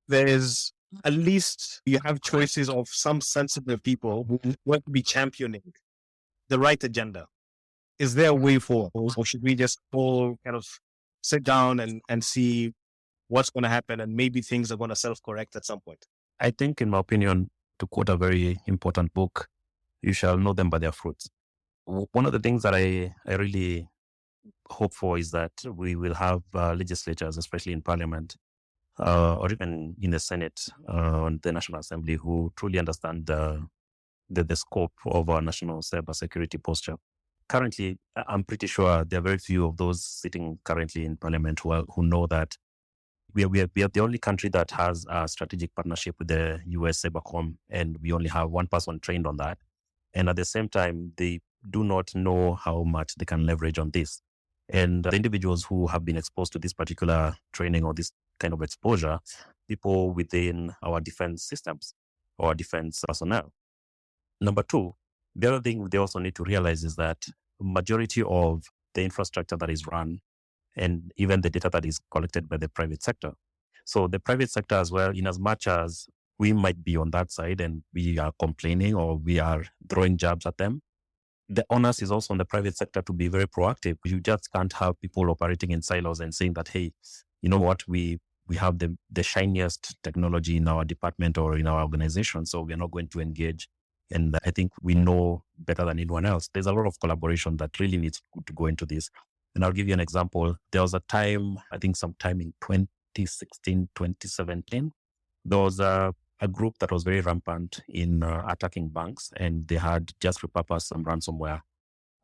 there is at least, you have choices of some sensible people who want to be championing the right agenda. Is there a way forward, or should we just all kind of sit down and see what's going to happen, and maybe things are going to self-correct at some point? I think, in my opinion, to quote a very important book, you shall know them by their fruits. One of the things that I really hope for is that we will have legislatures, especially in Parliament, or even in the Senate, the National Assembly, who truly understand the scope of our national cybersecurity posture. Currently, I'm pretty sure there are very few of those sitting currently in Parliament who know that we are the only country that has a strategic partnership with the US Cybercom, and we only have one person trained on that. And at the same time, they do not know how much they can leverage on this. And the individuals who have been exposed to this particular training or this kind of exposure, people within our defense systems or defense personnel. Number two, the other thing they also need to realize is that majority of the infrastructure that is run and even the data that is collected by the private sector. So the private sector as well, in as much as we might be on that side and we are complaining or we are throwing jabs at them, the onus is also on the private sector to be very proactive. You just can't have people operating in silos and saying that, hey, you know what, we have the shiniest technology in our department or in our organization, so we're not going to engage. And I think we know better than anyone else. There's a lot of collaboration that really needs to go into this. And I'll give you an example. There was a time, I think sometime in 2016, 2017, there was a group that was very rampant in attacking banks, and they had just repurposed some ransomware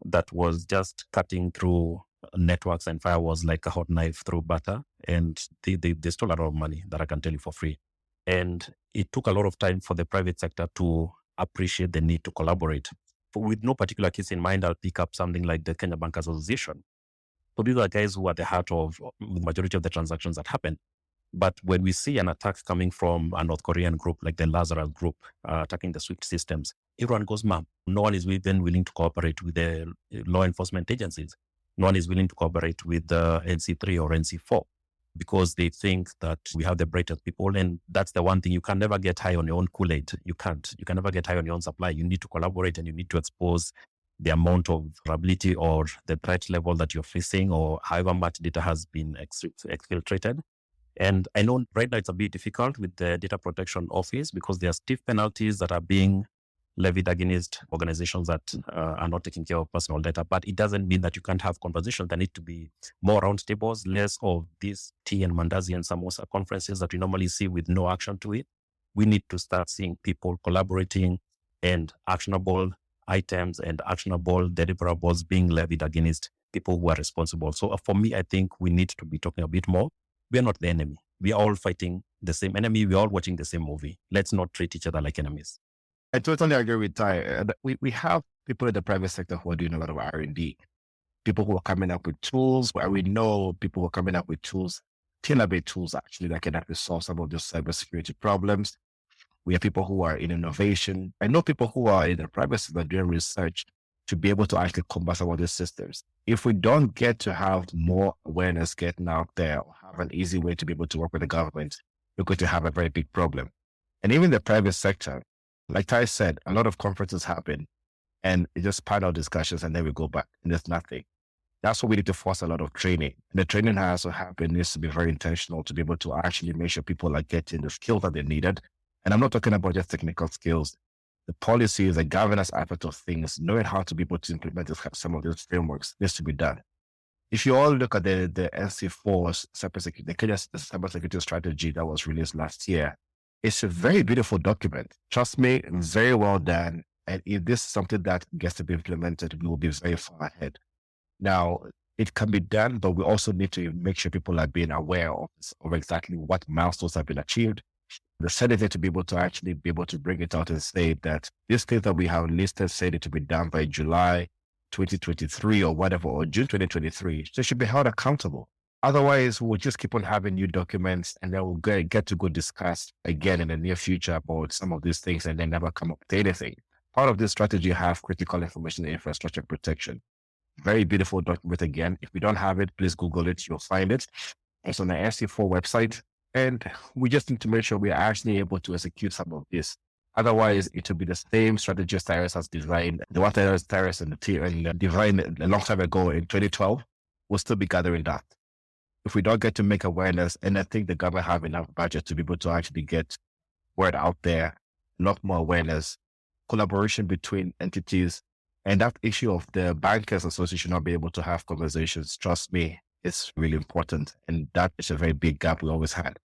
that was just cutting through networks and firewalls like a hot knife through butter. And they stole a lot of money, that I can tell you for free. And it took a lot of time for the private sector to appreciate the need to collaborate. With no particular case in mind, I'll pick up something like the Kenya Bankers Association. So these are guys who are the heart of the majority of the transactions that happen. But when we see an attack coming from a North Korean group like the Lazarus group attacking the SWIFT systems, everyone goes mad. No one is even willing to cooperate with the law enforcement agencies. No one is willing to cooperate with the NC3 or NC4 because they think that we have the brightest people. And that's the one thing, you can never get high on your own Kool-Aid. You can't. You can never get high on your own supply. You need to collaborate and you need to expose the amount of vulnerability or the threat level that you're facing or however much data has been exfiltrated. And I know right now it's a bit difficult with the Data Protection Office because there are stiff penalties that are being levied against organizations that are not taking care of personal data. But it doesn't mean that you can't have conversations. There need to be more roundtables, less of these tea and mandazi and samosa conferences that we normally see with no action to it. We need to start seeing people collaborating and actionable items and actionable deliverables being levied against people who are responsible. So for me, I think we need to be talking a bit more. We are not the enemy. We are all fighting the same enemy. We are all watching the same movie. Let's not treat each other like enemies. I totally agree with Ty. We have people in the private sector who are doing a lot of R&D. People who are coming up with tools, where we know people who are coming up with tools, tailor-made tools actually that can actually solve some of those cybersecurity problems. We have people who are in innovation. I know people who are in the private sector doing research to be able to actually combat some of these systems. If we don't get to have more awareness getting out there or have an easy way to be able to work with the government, we're going to have a very big problem. And even the private sector, like Ty said, a lot of conferences happen and it's just panel discussions and then we go back and there's nothing. That's why we need to force a lot of training. And the training has to happen, needs to be very intentional to be able to actually make sure people are getting the skills that they needed And I'm not talking about just technical skills. The policies, the governance aspect of things, knowing how to be able to implement some of those frameworks needs to be done. If you all look at the NC4 cybersecurity, the Kenya cybersecurity strategy that was released last year, it's a very beautiful document. Trust me, very well done. And if this is something that gets to be implemented, we will be very far ahead. Now, it can be done, but we also need to make sure people are being aware of exactly what milestones have been achieved. The Senate need to be able to actually be able to bring it out and say that these things that we have listed say it to be done by July 2023 or whatever, or June 2023, they should be held accountable. Otherwise, we'll just keep on having new documents and then we'll get to go discuss again in the near future about some of these things and then never come up with anything. Part of this strategy have critical information infrastructure protection. Very beautiful document again. If you don't have it, please Google it. You'll find it. It's on the SC4 website. And we just need to make sure we are actually able to execute some of this. Otherwise, it will be the same strategy Cyrus has designed. The one that Cyrus and the team designed a long time ago in 2012, we'll still be gathering that. If we don't get to make awareness, and I think the government have enough budget to be able to actually get word out there, a lot more awareness, collaboration between entities, and that issue of the bankers association not being able to have conversations, trust me, it's really important. And that is a very big gap we always had.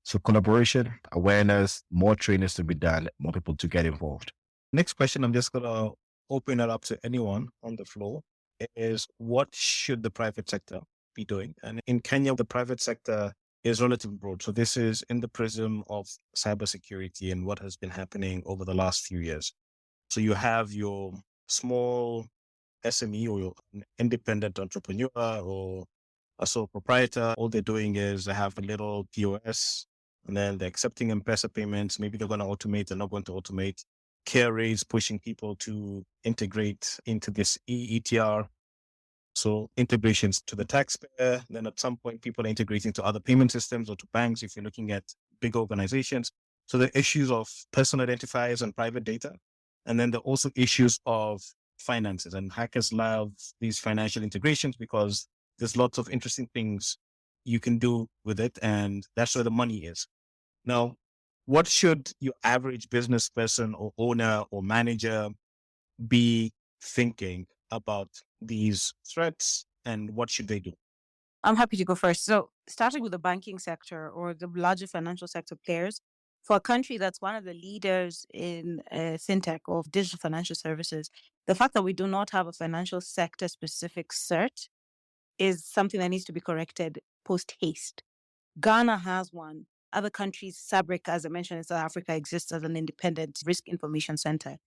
So collaboration, awareness, more trainings to be done, more people to get involved. Next question, I'm just going to open it up to anyone on the floor, is what should the private sector be doing? And in Kenya, the private sector is relatively broad. So this is in the prism of cybersecurity and what has been happening over the last few years. So you have your small SME or your independent entrepreneur or a sole proprietor. All they're doing is they have a little POS and then they're accepting M-Pesa payments. Maybe they're going to automate, they're not going to automate. KRA is pushing people to integrate into this ETR. So integrations to the taxpayer. Then at some point, people are integrating to other payment systems or to banks if you're looking at big organizations. So the issues of personal identifiers and private data. And then there are also issues of finances, and hackers love these financial integrations because there's lots of interesting things you can do with it. And that's where the money is. Now, what should your average business person or owner or manager be thinking about these threats and what should they do? I'm happy to go first. So starting with the banking sector or the larger financial sector players, for a country that's one of the leaders in fintech or digital financial services, the fact that we do not have a financial sector specific cert is something that needs to be corrected post haste. Ghana has one. Other countries, SABRIC, as I mentioned, in South Africa, exists as an independent risk information center.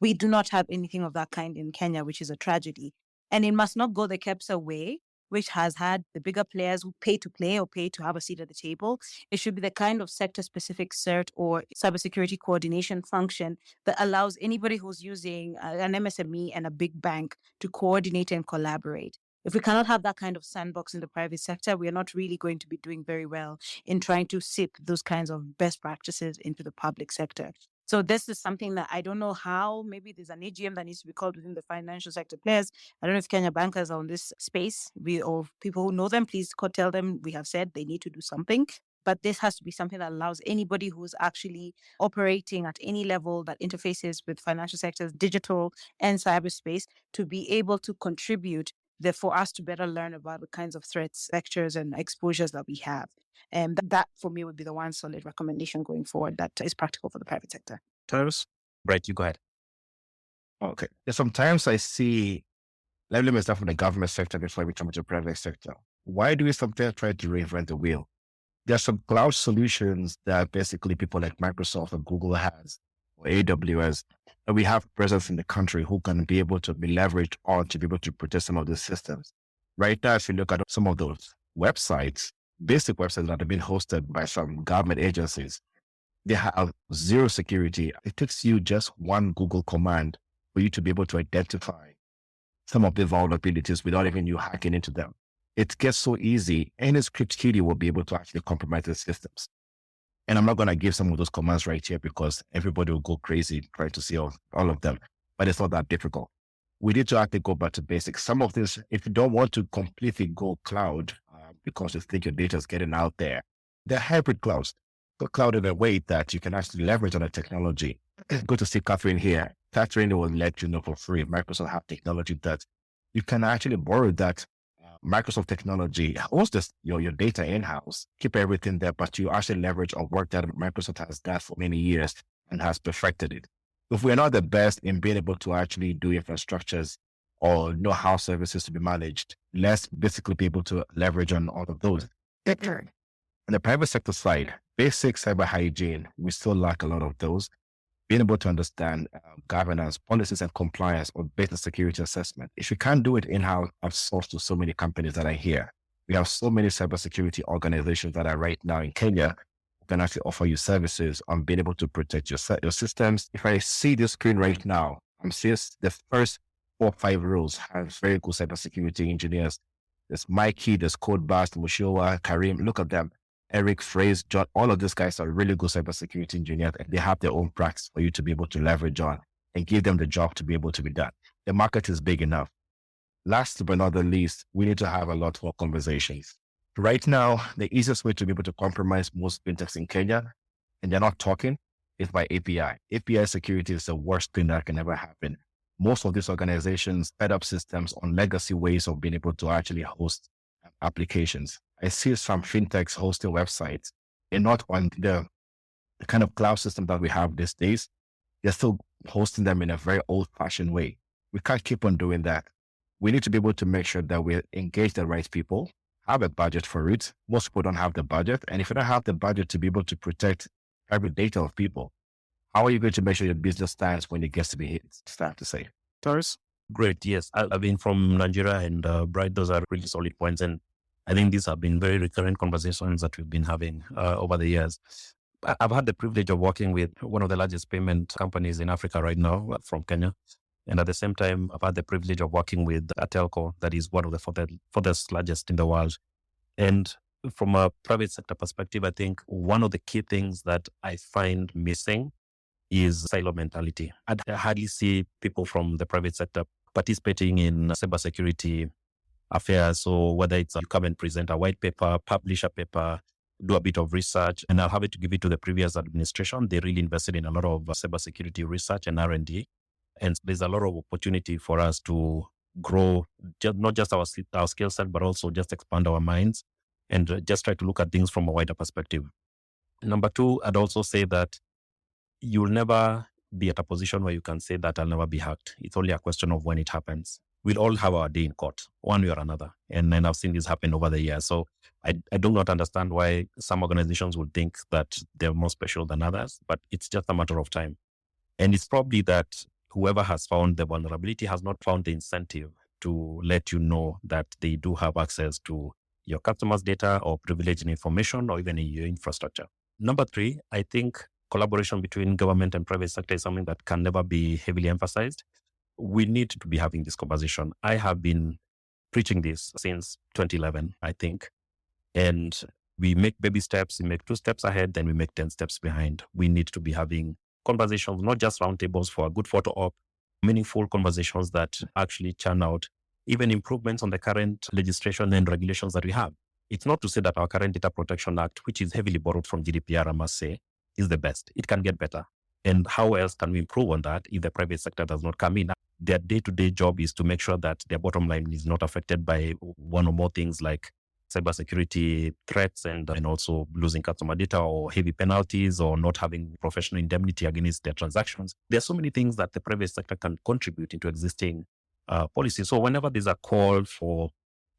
We do not have anything of that kind in Kenya, which is a tragedy. And it must not go the KEPSA way, which has had the bigger players who pay to play or pay to have a seat at the table. It should be the kind of sector-specific cert or cybersecurity coordination function that allows anybody who's using an MSME and a big bank to coordinate and collaborate. If we cannot have that kind of sandbox in the private sector, we are not really going to be doing very well in trying to sip those kinds of best practices into the public sector. So this is something that I don't know how. Maybe there's an AGM that needs to be called within the financial sector players. I don't know if Kenya bankers are on this space. Or people who know them, please tell them we have said they need to do something. But this has to be something that allows anybody who's actually operating at any level that interfaces with financial sectors, digital and cyberspace, to be able to contribute for us to better learn about the kinds of threats, vectors, and exposures that we have. And that for me would be the one solid recommendation going forward that is practical for the private sector. Tyrus? Right, you go ahead. Okay. Sometimes I see, let me start from the government sector before we come to the private sector. Why do we sometimes try to reinvent the wheel? There are some cloud solutions that basically people like Microsoft or Google has, or AWS, and we have presence in the country who can be able to be leveraged on to be able to protect some of these systems. Right now, if you look at some of those websites, basic websites that have been hosted by some government agencies, they have zero security. It takes you just one Google command for you to be able to identify some of the vulnerabilities without even you hacking into them. It gets so easy. Any script kiddie will be able to actually compromise the systems. And I'm not going to give some of those commands right here because everybody will go crazy trying to see all of them, but it's not that difficult. We need to actually go back to basics. Some of this, if you don't want to completely go cloud because you think your data is getting out there, they're hybrid clouds. cloud in a way that you can actually leverage on the technology. Go to see Catherine here. Catherine will let you know for free. Microsoft have technology that you can actually borrow that Microsoft technology, host your data in-house, keep everything there, but you actually leverage on work that Microsoft has done for many years and has perfected it. If we're not the best in being able to actually do infrastructures or know how services to be managed, let's basically be able to leverage on all of those. On the private sector side, basic cyber hygiene, we still lack a lot of those. Being able to understand governance, policies, and compliance or business security assessment. If you can't do it in-house, I've sourced to so many companies that are here. We have so many cybersecurity organizations that are right now in Kenya who can actually offer you services on being able to protect your systems. If I see this screen right now, I'm seeing the first 4 or 5 rows have very good cybersecurity engineers. There's Mikey, there's Codebust, Mushowa, Karim. Look at them. Eric, Phrase, John, all of these guys are really good cybersecurity engineers, and they have their own practice for you to be able to leverage on and give them the job to be able to be done. The market is big enough. Last but not the least, we need to have a lot more conversations. Right now, the easiest way to be able to compromise most fintechs in Kenya, and they're not talking, is by API. API security is the worst thing that can ever happen. Most of these organizations set up systems on legacy ways of being able to actually host applications. I see some fintechs hosting websites and not on the kind of cloud system that we have these days. They're still hosting them in a very old fashioned way. We can't keep on doing that. We need to be able to make sure that we engage the right people, have a budget for it. Most people don't have the budget. And if you don't have the budget to be able to protect private data of people, how are you going to make sure your business stands when it gets to be hit? It's time to say. Taurus? Great. Yes. I've been from Nigeria, and Bright, those are really solid points. And I think these have been very recurrent conversations that we've been having over the years. I've had the privilege of working with one of the largest payment companies in Africa right now from Kenya. And at the same time, I've had the privilege of working with a telco that is one of the furthest largest in the world. And from a private sector perspective, I think one of the key things that I find missing is silo mentality. I hardly see people from the private sector participating in cybersecurity affairs. So whether it's you come and present a white paper, publish a paper, do a bit of research, and I'll have it to give it to the previous administration. They really invested in a lot of cybersecurity research and R&D. And there's a lot of opportunity for us to grow, not just our skill set, but also just expand our minds and just try to look at things from a wider perspective. Number 2, I'd also say that you'll never be at a position where you can say that I'll never be hacked. It's only a question of when it happens. We'll all have our day in court, one way or another. And then I've seen this happen over the years. So I do not understand why some organizations would think that they're more special than others, but it's just a matter of time. And it's probably that whoever has found the vulnerability has not found the incentive to let you know that they do have access to your customers' data or privileged information or even in your infrastructure. Number 3, I think collaboration between government and private sector is something that can never be heavily emphasized. We need to be having this conversation. I have been preaching this since 2011, I think. And we make baby steps, we make 2 steps ahead, then we make 10 steps behind. We need to be having conversations, not just roundtables for a good photo op, meaningful conversations that actually churn out even improvements on the current legislation and regulations that we have. It's not to say that our current Data Protection Act, which is heavily borrowed from GDPR, I must say, is the best. It can get better. And how else can we improve on that if the private sector does not come in? Their day-to-day job is to make sure that their bottom line is not affected by one or more things like cybersecurity threats and also losing customer data or heavy penalties or not having professional indemnity against their transactions. There are so many things that the private sector can contribute into existing policies. So whenever there's a call for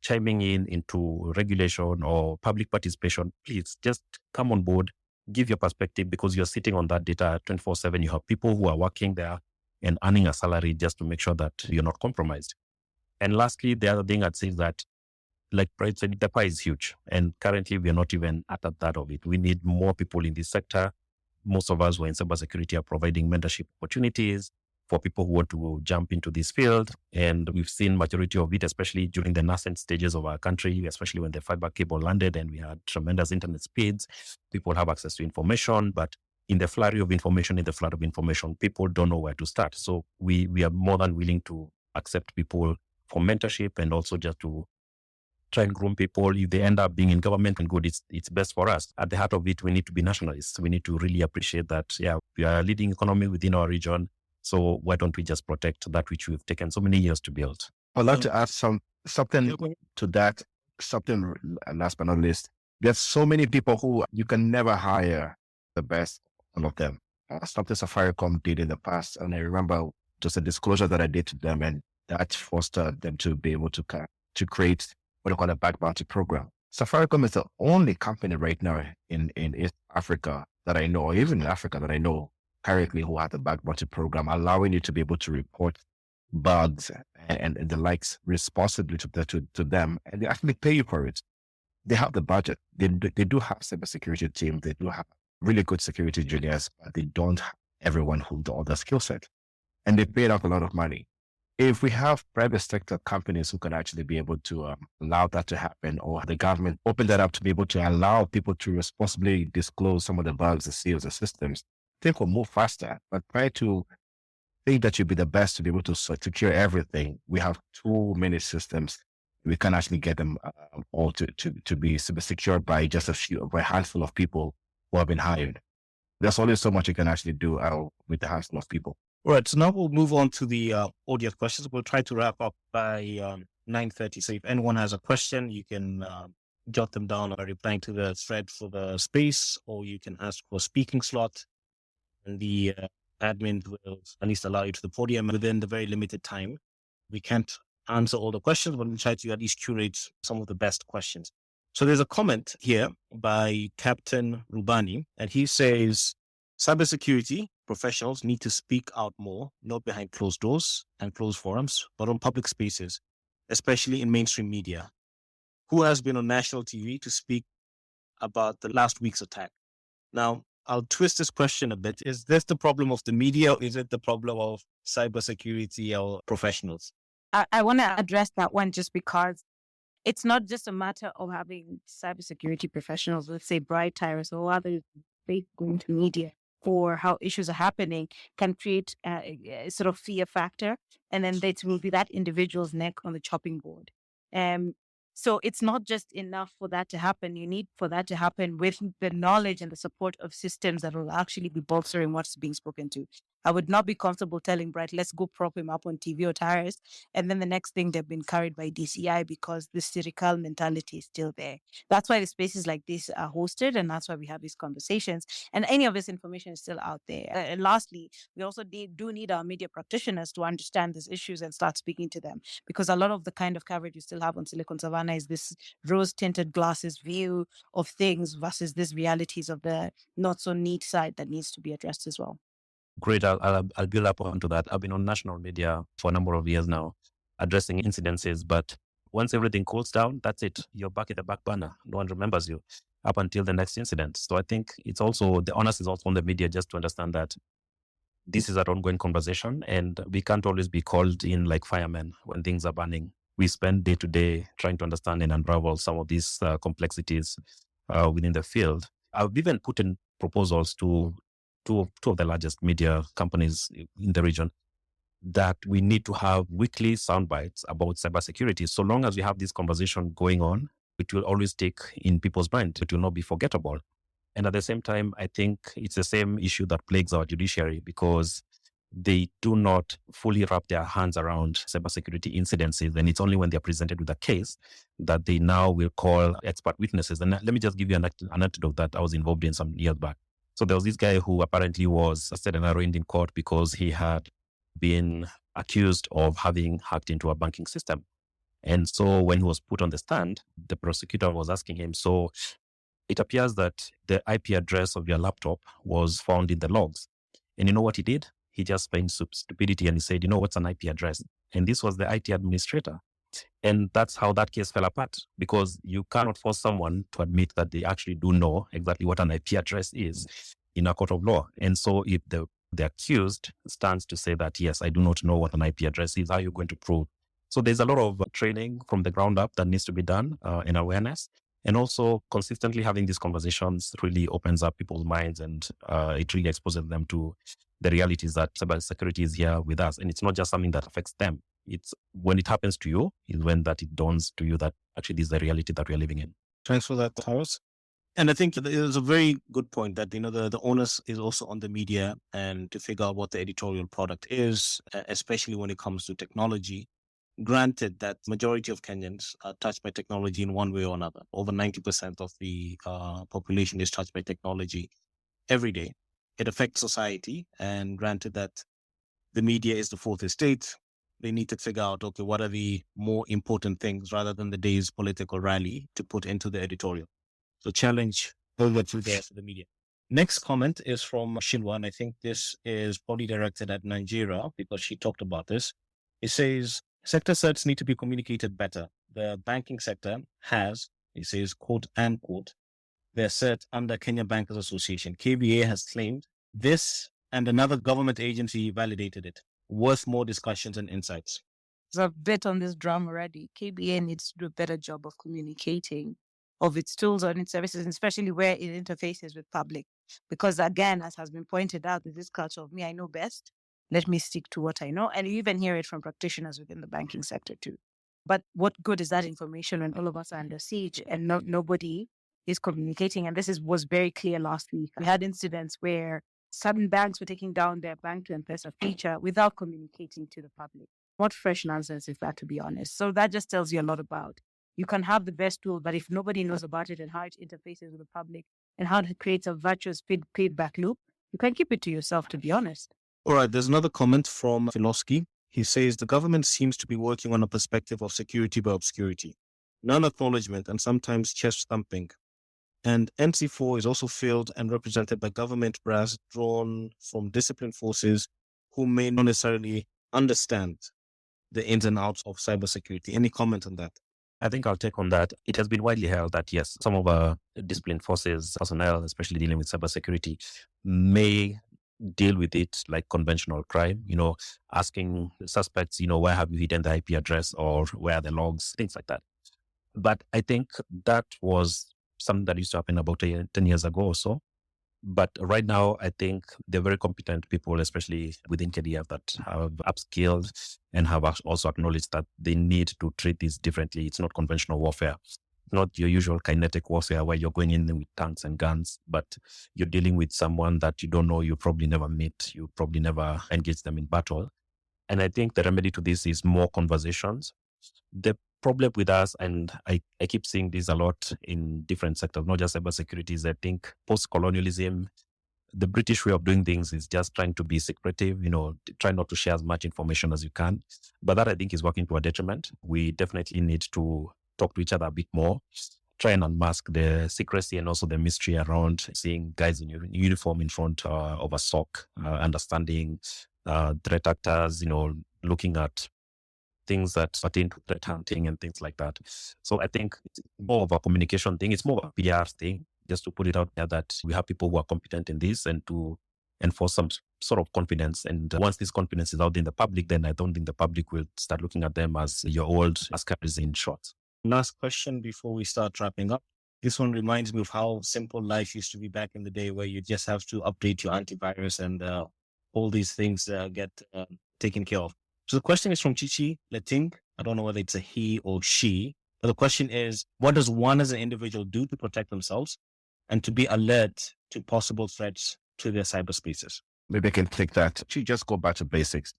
chiming into regulation or public participation, please just come on board, give your perspective, because you're sitting on that data 24/7. You have people who are working there and earning a salary just to make sure that you're not compromised. And lastly, the other thing I'd say is that, like Bright said, the pie is huge. And currently, we're not even at a third of it. We need more people in this sector. Most of us who are in cybersecurity are providing mentorship opportunities for people who want to jump into this field. And we've seen majority of it, especially during the nascent stages of our country, especially when the fiber cable landed and we had tremendous internet speeds. People have access to information, but in the flurry of information, people don't know where to start. So we are more than willing to accept people for mentorship and also just to try and groom people. If they end up being in government and good, it's best for us. At the heart of it, we need to be nationalists. We need to really appreciate that, we are a leading economy within our region. So why don't we just protect that which we've taken so many years to build? I'd like to add something to that, something last but not least. There's so many people who you can never hire the best, all of them. Something Safaricom did in the past. And I remember just a disclosure that I did to them, and that forced them to be able to create what they call a back bounty program. Safaricom is the only company right now in East Africa that I know, or even in Africa that I know currently, who has a back bounty program, allowing you to be able to report bugs and the likes responsibly to them, and they actually pay you for it. They have the budget. They do have cybersecurity team. They do have really good security engineers, but they don't have everyone who does all the skill set, and they paid out a lot of money. If we have private sector companies who can actually be able to allow that to happen, or the government open that up to be able to allow people to responsibly disclose some of the bugs, the seals, the systems, I think we'll move faster. But try to think that you'll be the best to be able to secure everything. We have too many systems. We can actually get them all to be secured by just by a handful of people who have been hired. There's only so much you can actually do with a handful of people. All right, so now we'll move on to the audience questions. We'll try to wrap up by 9:30. So if anyone has a question, you can jot them down or replying to the thread for the space, or you can ask for a speaking slot, and the admin will at least allow you to the podium within the very limited time. We can't answer all the questions, but we'll try to at least curate some of the best questions. So there's a comment here by Captain Rubani, and he says, cybersecurity professionals need to speak out more, not behind closed doors and closed forums, but on public spaces, especially in mainstream media. Who has been on national TV to speak about the last week's attack? Now, I'll twist this question a bit. Is this the problem of the media, or is it the problem of cybersecurity or professionals? I want to address that one just because it's not just a matter of having cybersecurity professionals, let's say Bright Tyrus or others, going to media for how issues are happening can create a sort of fear factor. And then it will be that individual's neck on the chopping board. So it's not just enough for that to happen. You need for that to happen with the knowledge and the support of systems that will actually be bolstering what's being spoken to. I would not be comfortable telling Bright, let's go prop him up on TV or Tyrus. And then the next thing, they've been carried by DCI because the satirical mentality is still there. That's why the spaces like this are hosted, and that's why we have these conversations. And any of this information is still out there. And lastly, we also do need our media practitioners to understand these issues and start speaking to them, because a lot of the kind of coverage you still have on Silicon Savannah is this rose-tinted glasses view of things versus these realities of the not so neat side that needs to be addressed as well. Great. I'll build up onto that. I've been on national media for a number of years now, addressing incidences. But once everything cools down, that's it. You're back at the back burner. No one remembers you up until the next incident. So I think it's also, the onus is also on the media just to understand that this is an ongoing conversation, and we can't always be called in like firemen when things are burning. We spend day to day trying to understand and unravel some of these complexities within the field. I've even put in proposals to two of the largest media companies in the region that we need to have weekly sound bites about cybersecurity. So long as we have this conversation going on, it will always stick in people's mind. It will not be forgettable. And at the same time, I think it's the same issue that plagues our judiciary, because they do not fully wrap their hands around cybersecurity incidences. And it's only when they're presented with a case that they now will call expert witnesses. And let me just give you an anecdote that I was involved in some years back. So there was this guy who apparently was arrested and arraigned in court because he had been accused of having hacked into a banking system. And so when he was put on the stand, the prosecutor was asking him, so it appears that the IP address of your laptop was found in the logs. And you know what he did? He just feigned stupidity and he said, you know, what's an IP address? And this was the IT administrator. And that's how that case fell apart, because you cannot force someone to admit that they actually do know exactly what an IP address is in a court of law. And so if the accused stands to say that, yes, I do not know what an IP address is, how are you going to prove? So there's a lot of training from the ground up that needs to be done in awareness. And also consistently having these conversations really opens up people's minds, and it really exposes them to the realities that cybersecurity is here with us. And it's not just something that affects them. It's when it happens to you is when that it dawns to you that actually this is the reality that we're living in. Thanks for that, Tyrus. And I think there's a very good point that, the onus is also on the media and to figure out what the editorial product is, especially when it comes to technology. Granted that majority of Kenyans are touched by technology in one way or another. Over 90% of the population is touched by technology every day. It affects society. And granted that the media is the fourth estate, they need to figure out, okay, what are the more important things rather than the day's political rally to put into the editorial. So challenge over to the media. Next comment is from Shinwa, and I think this is probably directed at Nigeria because she talked about this. It says, sector certs need to be communicated better. The banking sector has, it says, quote, their cert under Kenya Bankers Association. KBA has claimed this and another government agency validated it. Worth more discussions and insights. There's a bit on this drum already. KBA needs to do a better job of communicating of its tools and its services, especially where it interfaces with public. Because again, as has been pointed out, with this culture of me, I know best. Let me stick to what I know. And you even hear it from practitioners within the banking sector too. But what good is that information when all of us are under siege and nobody is communicating? And this was very clear last week. We had incidents where certain banks were taking down their bank to M-Pesa feature without communicating to the public. What fresh nonsense is that, to be honest? So that just tells you a lot about. You can have the best tool, but if nobody knows about it and how it interfaces with the public and how it creates a virtuous feedback loop, you can keep it to yourself, to be honest. All right, there's another comment from Filoski. He says the government seems to be working on a perspective of security by obscurity, non-acknowledgement and sometimes chest thumping. And NC4 is also filled and represented by government brass drawn from disciplined forces who may not necessarily understand the ins and outs of cybersecurity. Any comment on that? I think I'll take on that. It has been widely held that, yes, some of our disciplined forces personnel, especially dealing with cybersecurity, may deal with it like conventional crime, asking suspects, where have you hidden the IP address or where are the logs, things like that. But I think that was something that used to happen about 10 years ago or so. But right now, I think they're very competent people, especially within KDF, that have upskilled and have also acknowledged that they need to treat this differently. It's not conventional warfare, not your usual kinetic warfare where you're going in with tanks and guns, but you're dealing with someone that you don't know, you probably never meet, you probably never engage them in battle. And I think the remedy to this is more conversations. The problem with us, and I keep seeing this a lot in different sectors, not just cybersecurity, is I think post-colonialism, the British way of doing things is just trying to be secretive, try not to share as much information as you can. But that I think is working to our detriment. We definitely need to talk to each other a bit more, try and unmask the secrecy and also the mystery around seeing guys in uniform in front of a SOC, understanding threat actors, looking at things that pertain to threat hunting and things like that. So I think it's more of a communication thing. It's more of a PR thing, just to put it out there that we have people who are competent in this and to enforce some sort of confidence. And once this confidence is out in the public, then I don't think the public will start looking at them as your old askaris in short. Last question before we start wrapping up. This one reminds me of how simple life used to be back in the day where you just have to update your antivirus and all these things get taken care of. So the question is from Chichi Leting. I don't know whether it's a he or she, but the question is, what does one as an individual do to protect themselves and to be alert to possible threats to their cyberspaces? Maybe I can take that. You just go back to basics.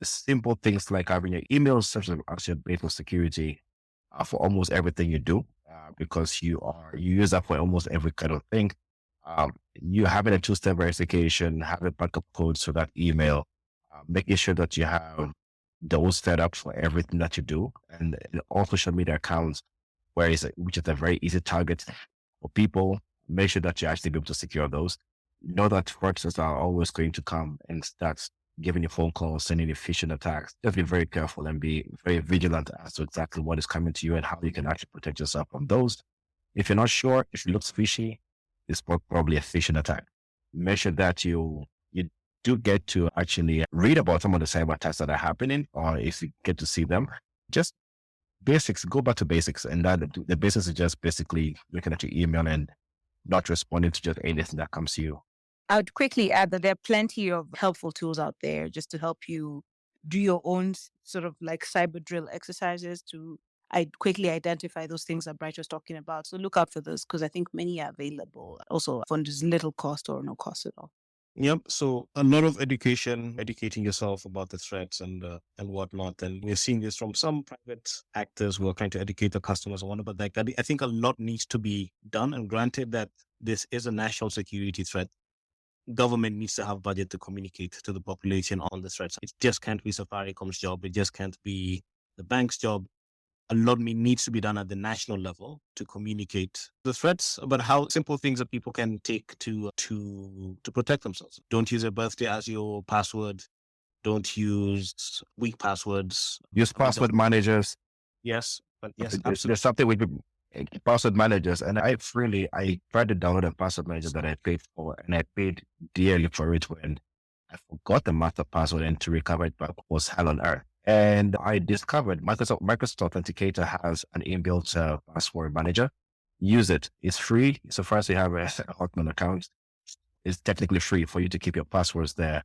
Simple things like having your emails such as your basic security for almost everything you do, because you use that for almost every kind of thing. You having a two-step verification, having backup codes for that email, making sure that you have those set up for everything that you do, and all social media accounts, which is a very easy target for people. Make sure that you actually be able to secure those. Know that fraudsters are always going to come and start giving you phone calls, sending you phishing attacks. Just be very careful and be very vigilant as to exactly what is coming to you and how you can actually protect yourself from those. If you're not sure, if it looks fishy, it's probably a phishing attack. Make sure that you do get to actually read about some of the cyber attacks that are happening, or if you get to see them, just basics, go back to basics. And that the basics is just basically looking at your email and not responding to just anything that comes to you. I would quickly add that there are plenty of helpful tools out there just to help you do your own sort of like cyber drill exercises to quickly identify those things that Bright was talking about. So look out for those because I think many are available also for just little cost or no cost at all. Yep. So a lot of education, educating yourself about the threats and whatnot. And we're seeing this from some private actors who are trying to educate the customers on what, but like I think a lot needs to be done. And granted that this is a national security threat, government needs to have budget to communicate to the population on the threats. It just can't be Safaricom's job. It just can't be the bank's job. A lot needs to be done at the national level to communicate the threats, but how simple things that people can take to protect themselves. Don't use your birthday as your password. Don't use weak passwords. Use password managers. Yes, but yes, There's absolutely. something with password managers, and I tried to download a password manager that I paid for, and I paid dearly for it when I forgot the master password, and to recover it back was hell on earth. And I discovered Microsoft Authenticator has an inbuilt password manager. Use it. It's free. So far as you have a Hotmail account, it's technically free for you to keep your passwords there.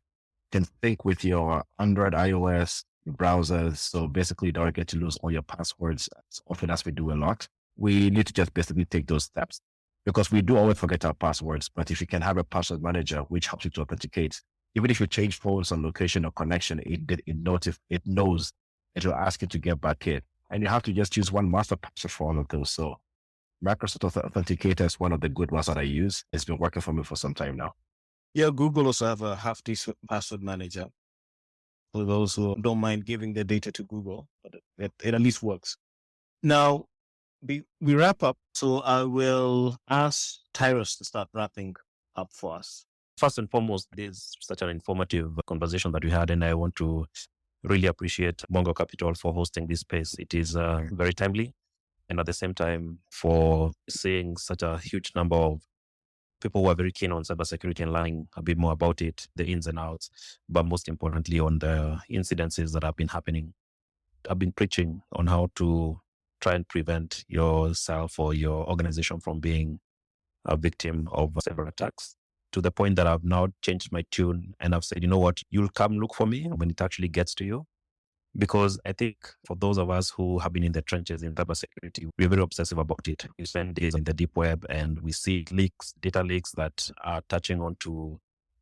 You can sync with your Android, iOS browsers. So basically you don't get to lose all your passwords as often as we do a lot. We need to just basically take those steps because we do always forget our passwords. But if you can have a password manager, which helps you to authenticate, even if you change phones on location or connection, it knows it will ask you to get back in. And you have to just use one master password for all of those. So Microsoft Authenticator is one of the good ones that I use. It's been working for me for some time now. Yeah, Google also have a half-day password manager for those who don't mind giving their data to Google, but it at least works. Now, we wrap up. So I will ask Tyrus to start wrapping up for us. First and foremost, this is such an informative conversation that we had, and I want to really appreciate Bongo Capital for hosting this space. It is very timely, and at the same time, for seeing such a huge number of people who are very keen on cybersecurity and learning a bit more about it, the ins and outs, but most importantly, on the incidences that have been happening. I've been preaching on how to try and prevent yourself or your organization from being a victim of several attacks, to the point that I've now changed my tune and I've said, you know what, you'll come look for me when it actually gets to you. Because I think for those of us who have been in the trenches in cybersecurity, we're very obsessive about it. We spend days in the deep web and we see leaks, data leaks that are touching onto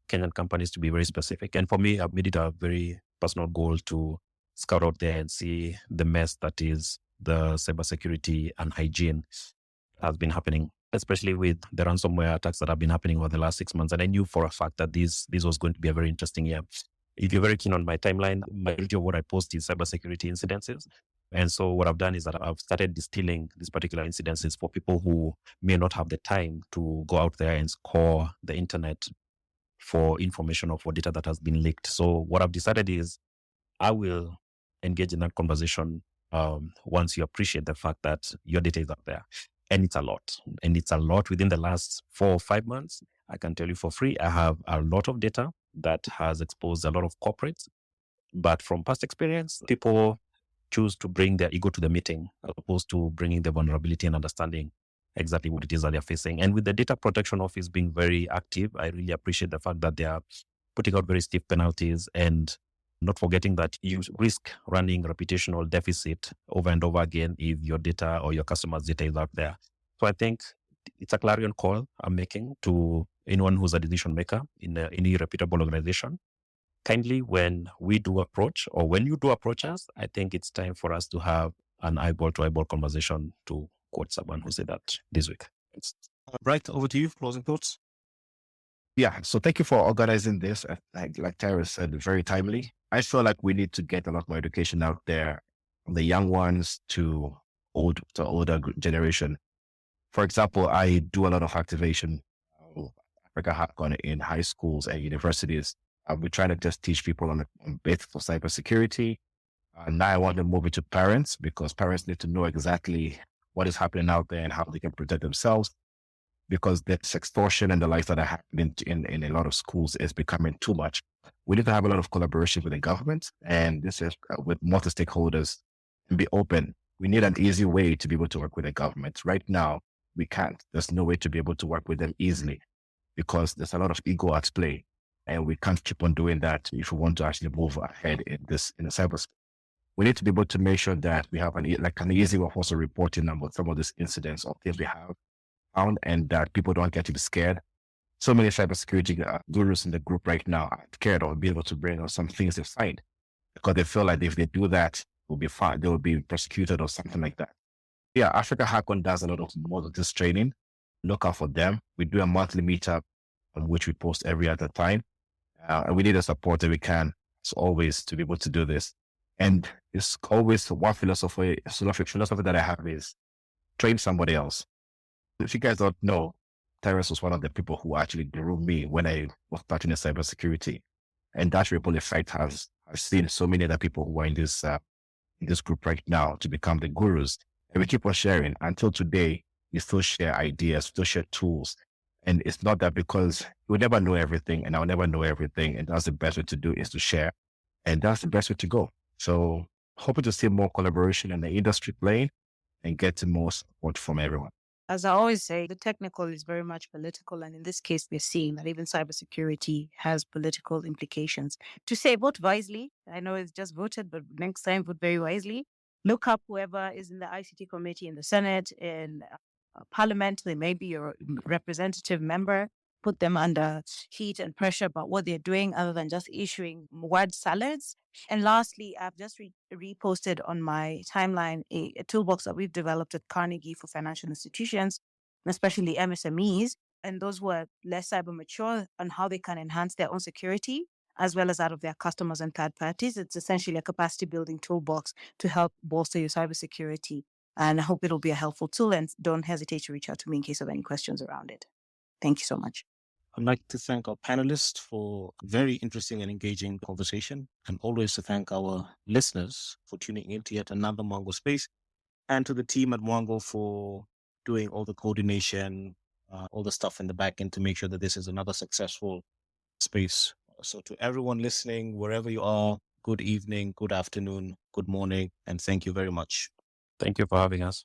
Kenyan companies, to be very specific. And for me, I've made it a very personal goal to scout out there and see the mess that is the cybersecurity and hygiene has been happening, especially with the ransomware attacks that have been happening over the last 6 months. And I knew for a fact that this was going to be a very interesting year. If you're very keen on my timeline, majority of what I post is cybersecurity incidences. And so what I've done is that I've started distilling these particular incidences for people who may not have the time to go out there and score the internet for information or for data that has been leaked. So what I've decided is I will engage in that conversation once you appreciate the fact that your data is out there. And it's a lot. And it's a lot within the last 4 or 5 months. I can tell you for free, I have a lot of data that has exposed a lot of corporates. But from past experience, people choose to bring their ego to the meeting as opposed to bringing the vulnerability and understanding exactly what it is that they're facing. And with the Data Protection Office being very active, I really appreciate the fact that they are putting out very stiff penalties and not forgetting that you risk running reputational deficit over and over again if your data or your customers' data is out there. So I think it's a clarion call I'm making to anyone who's a decision maker in any reputable organization. Kindly, when we do approach or when you do approach us, I think it's time for us to have an eyeball-to-eyeball conversation, to quote someone who said that this week. Bright, over to you. Closing thoughts. Yeah. So thank you for organizing this. Like Tara said, very timely. I feel like we need to get a lot more education out there from the young ones to older generation. For example, I do a lot of activation, Africa Hackon in high schools and universities. We're trying to just teach people on basics of cybersecurity. Now I want to move it to parents because parents need to know exactly what is happening out there and how they can protect themselves, because the extortion and the likes that are happening in a lot of schools is becoming too much. We need to have a lot of collaboration with the government, and this is with multi stakeholders, and be open. We need an easy way to be able to work with the government. Right now, we can't. There's no way to be able to work with them easily because there's a lot of ego at play. And we can't keep on doing that if we want to actually move ahead in the cyberspace. We need to be able to make sure that we have an easy way of also reporting about some of these incidents or things we have found, and that people don't get to be scared. So many cybersecurity gurus in the group right now are scared of being able to bring on some things they find because they feel like if they do that, will be fine. They will be prosecuted or something like that. Yeah, Africa Hackon does a lot of more of this training. Look out for them. We do a monthly meetup on which we post every other time. And we need the support that we can, as always, to be able to do this. And it's always one philosophy that I have is train somebody else. If you guys don't know, Terence was one of the people who actually grew me when I was starting in cybersecurity. And that ripple effect I've seen so many other people who are in this group right now to become the gurus. And we keep on sharing. Until today, we still share ideas, still share tools. And it's not that because you'll never know everything and I'll never know everything. And that's the best way to do is to share. And that's the best way to go. So hoping to see more collaboration in the industry playing and get more support from everyone. As I always say, the technical is very much political. And in this case, we're seeing that even cybersecurity has political implications. To say vote wisely, I know it's just voted, but next time vote very wisely. Look up whoever is in the ICT committee in the Senate, in Parliament. They may be your representative member. Put them under heat and pressure about what they're doing other than just issuing word salads. And lastly, I've just reposted on my timeline a toolbox that we've developed at Carnegie for financial institutions, especially MSMEs, and those who are less cyber mature, on how they can enhance their own security as well as that of their customers and third parties. It's essentially a capacity building toolbox to help bolster your cybersecurity. And I hope it'll be a helpful tool, and don't hesitate to reach out to me in case of any questions around it. Thank you so much. I'd like to thank our panelists for a very interesting and engaging conversation, and always to thank our listeners for tuning in to yet another Mongo Space, and to the team at Mongo for doing all the coordination, all the stuff in the back end to make sure that this is another successful space. So to everyone listening, wherever you are, good evening, good afternoon, good morning, and thank you very much. Thank you for having us.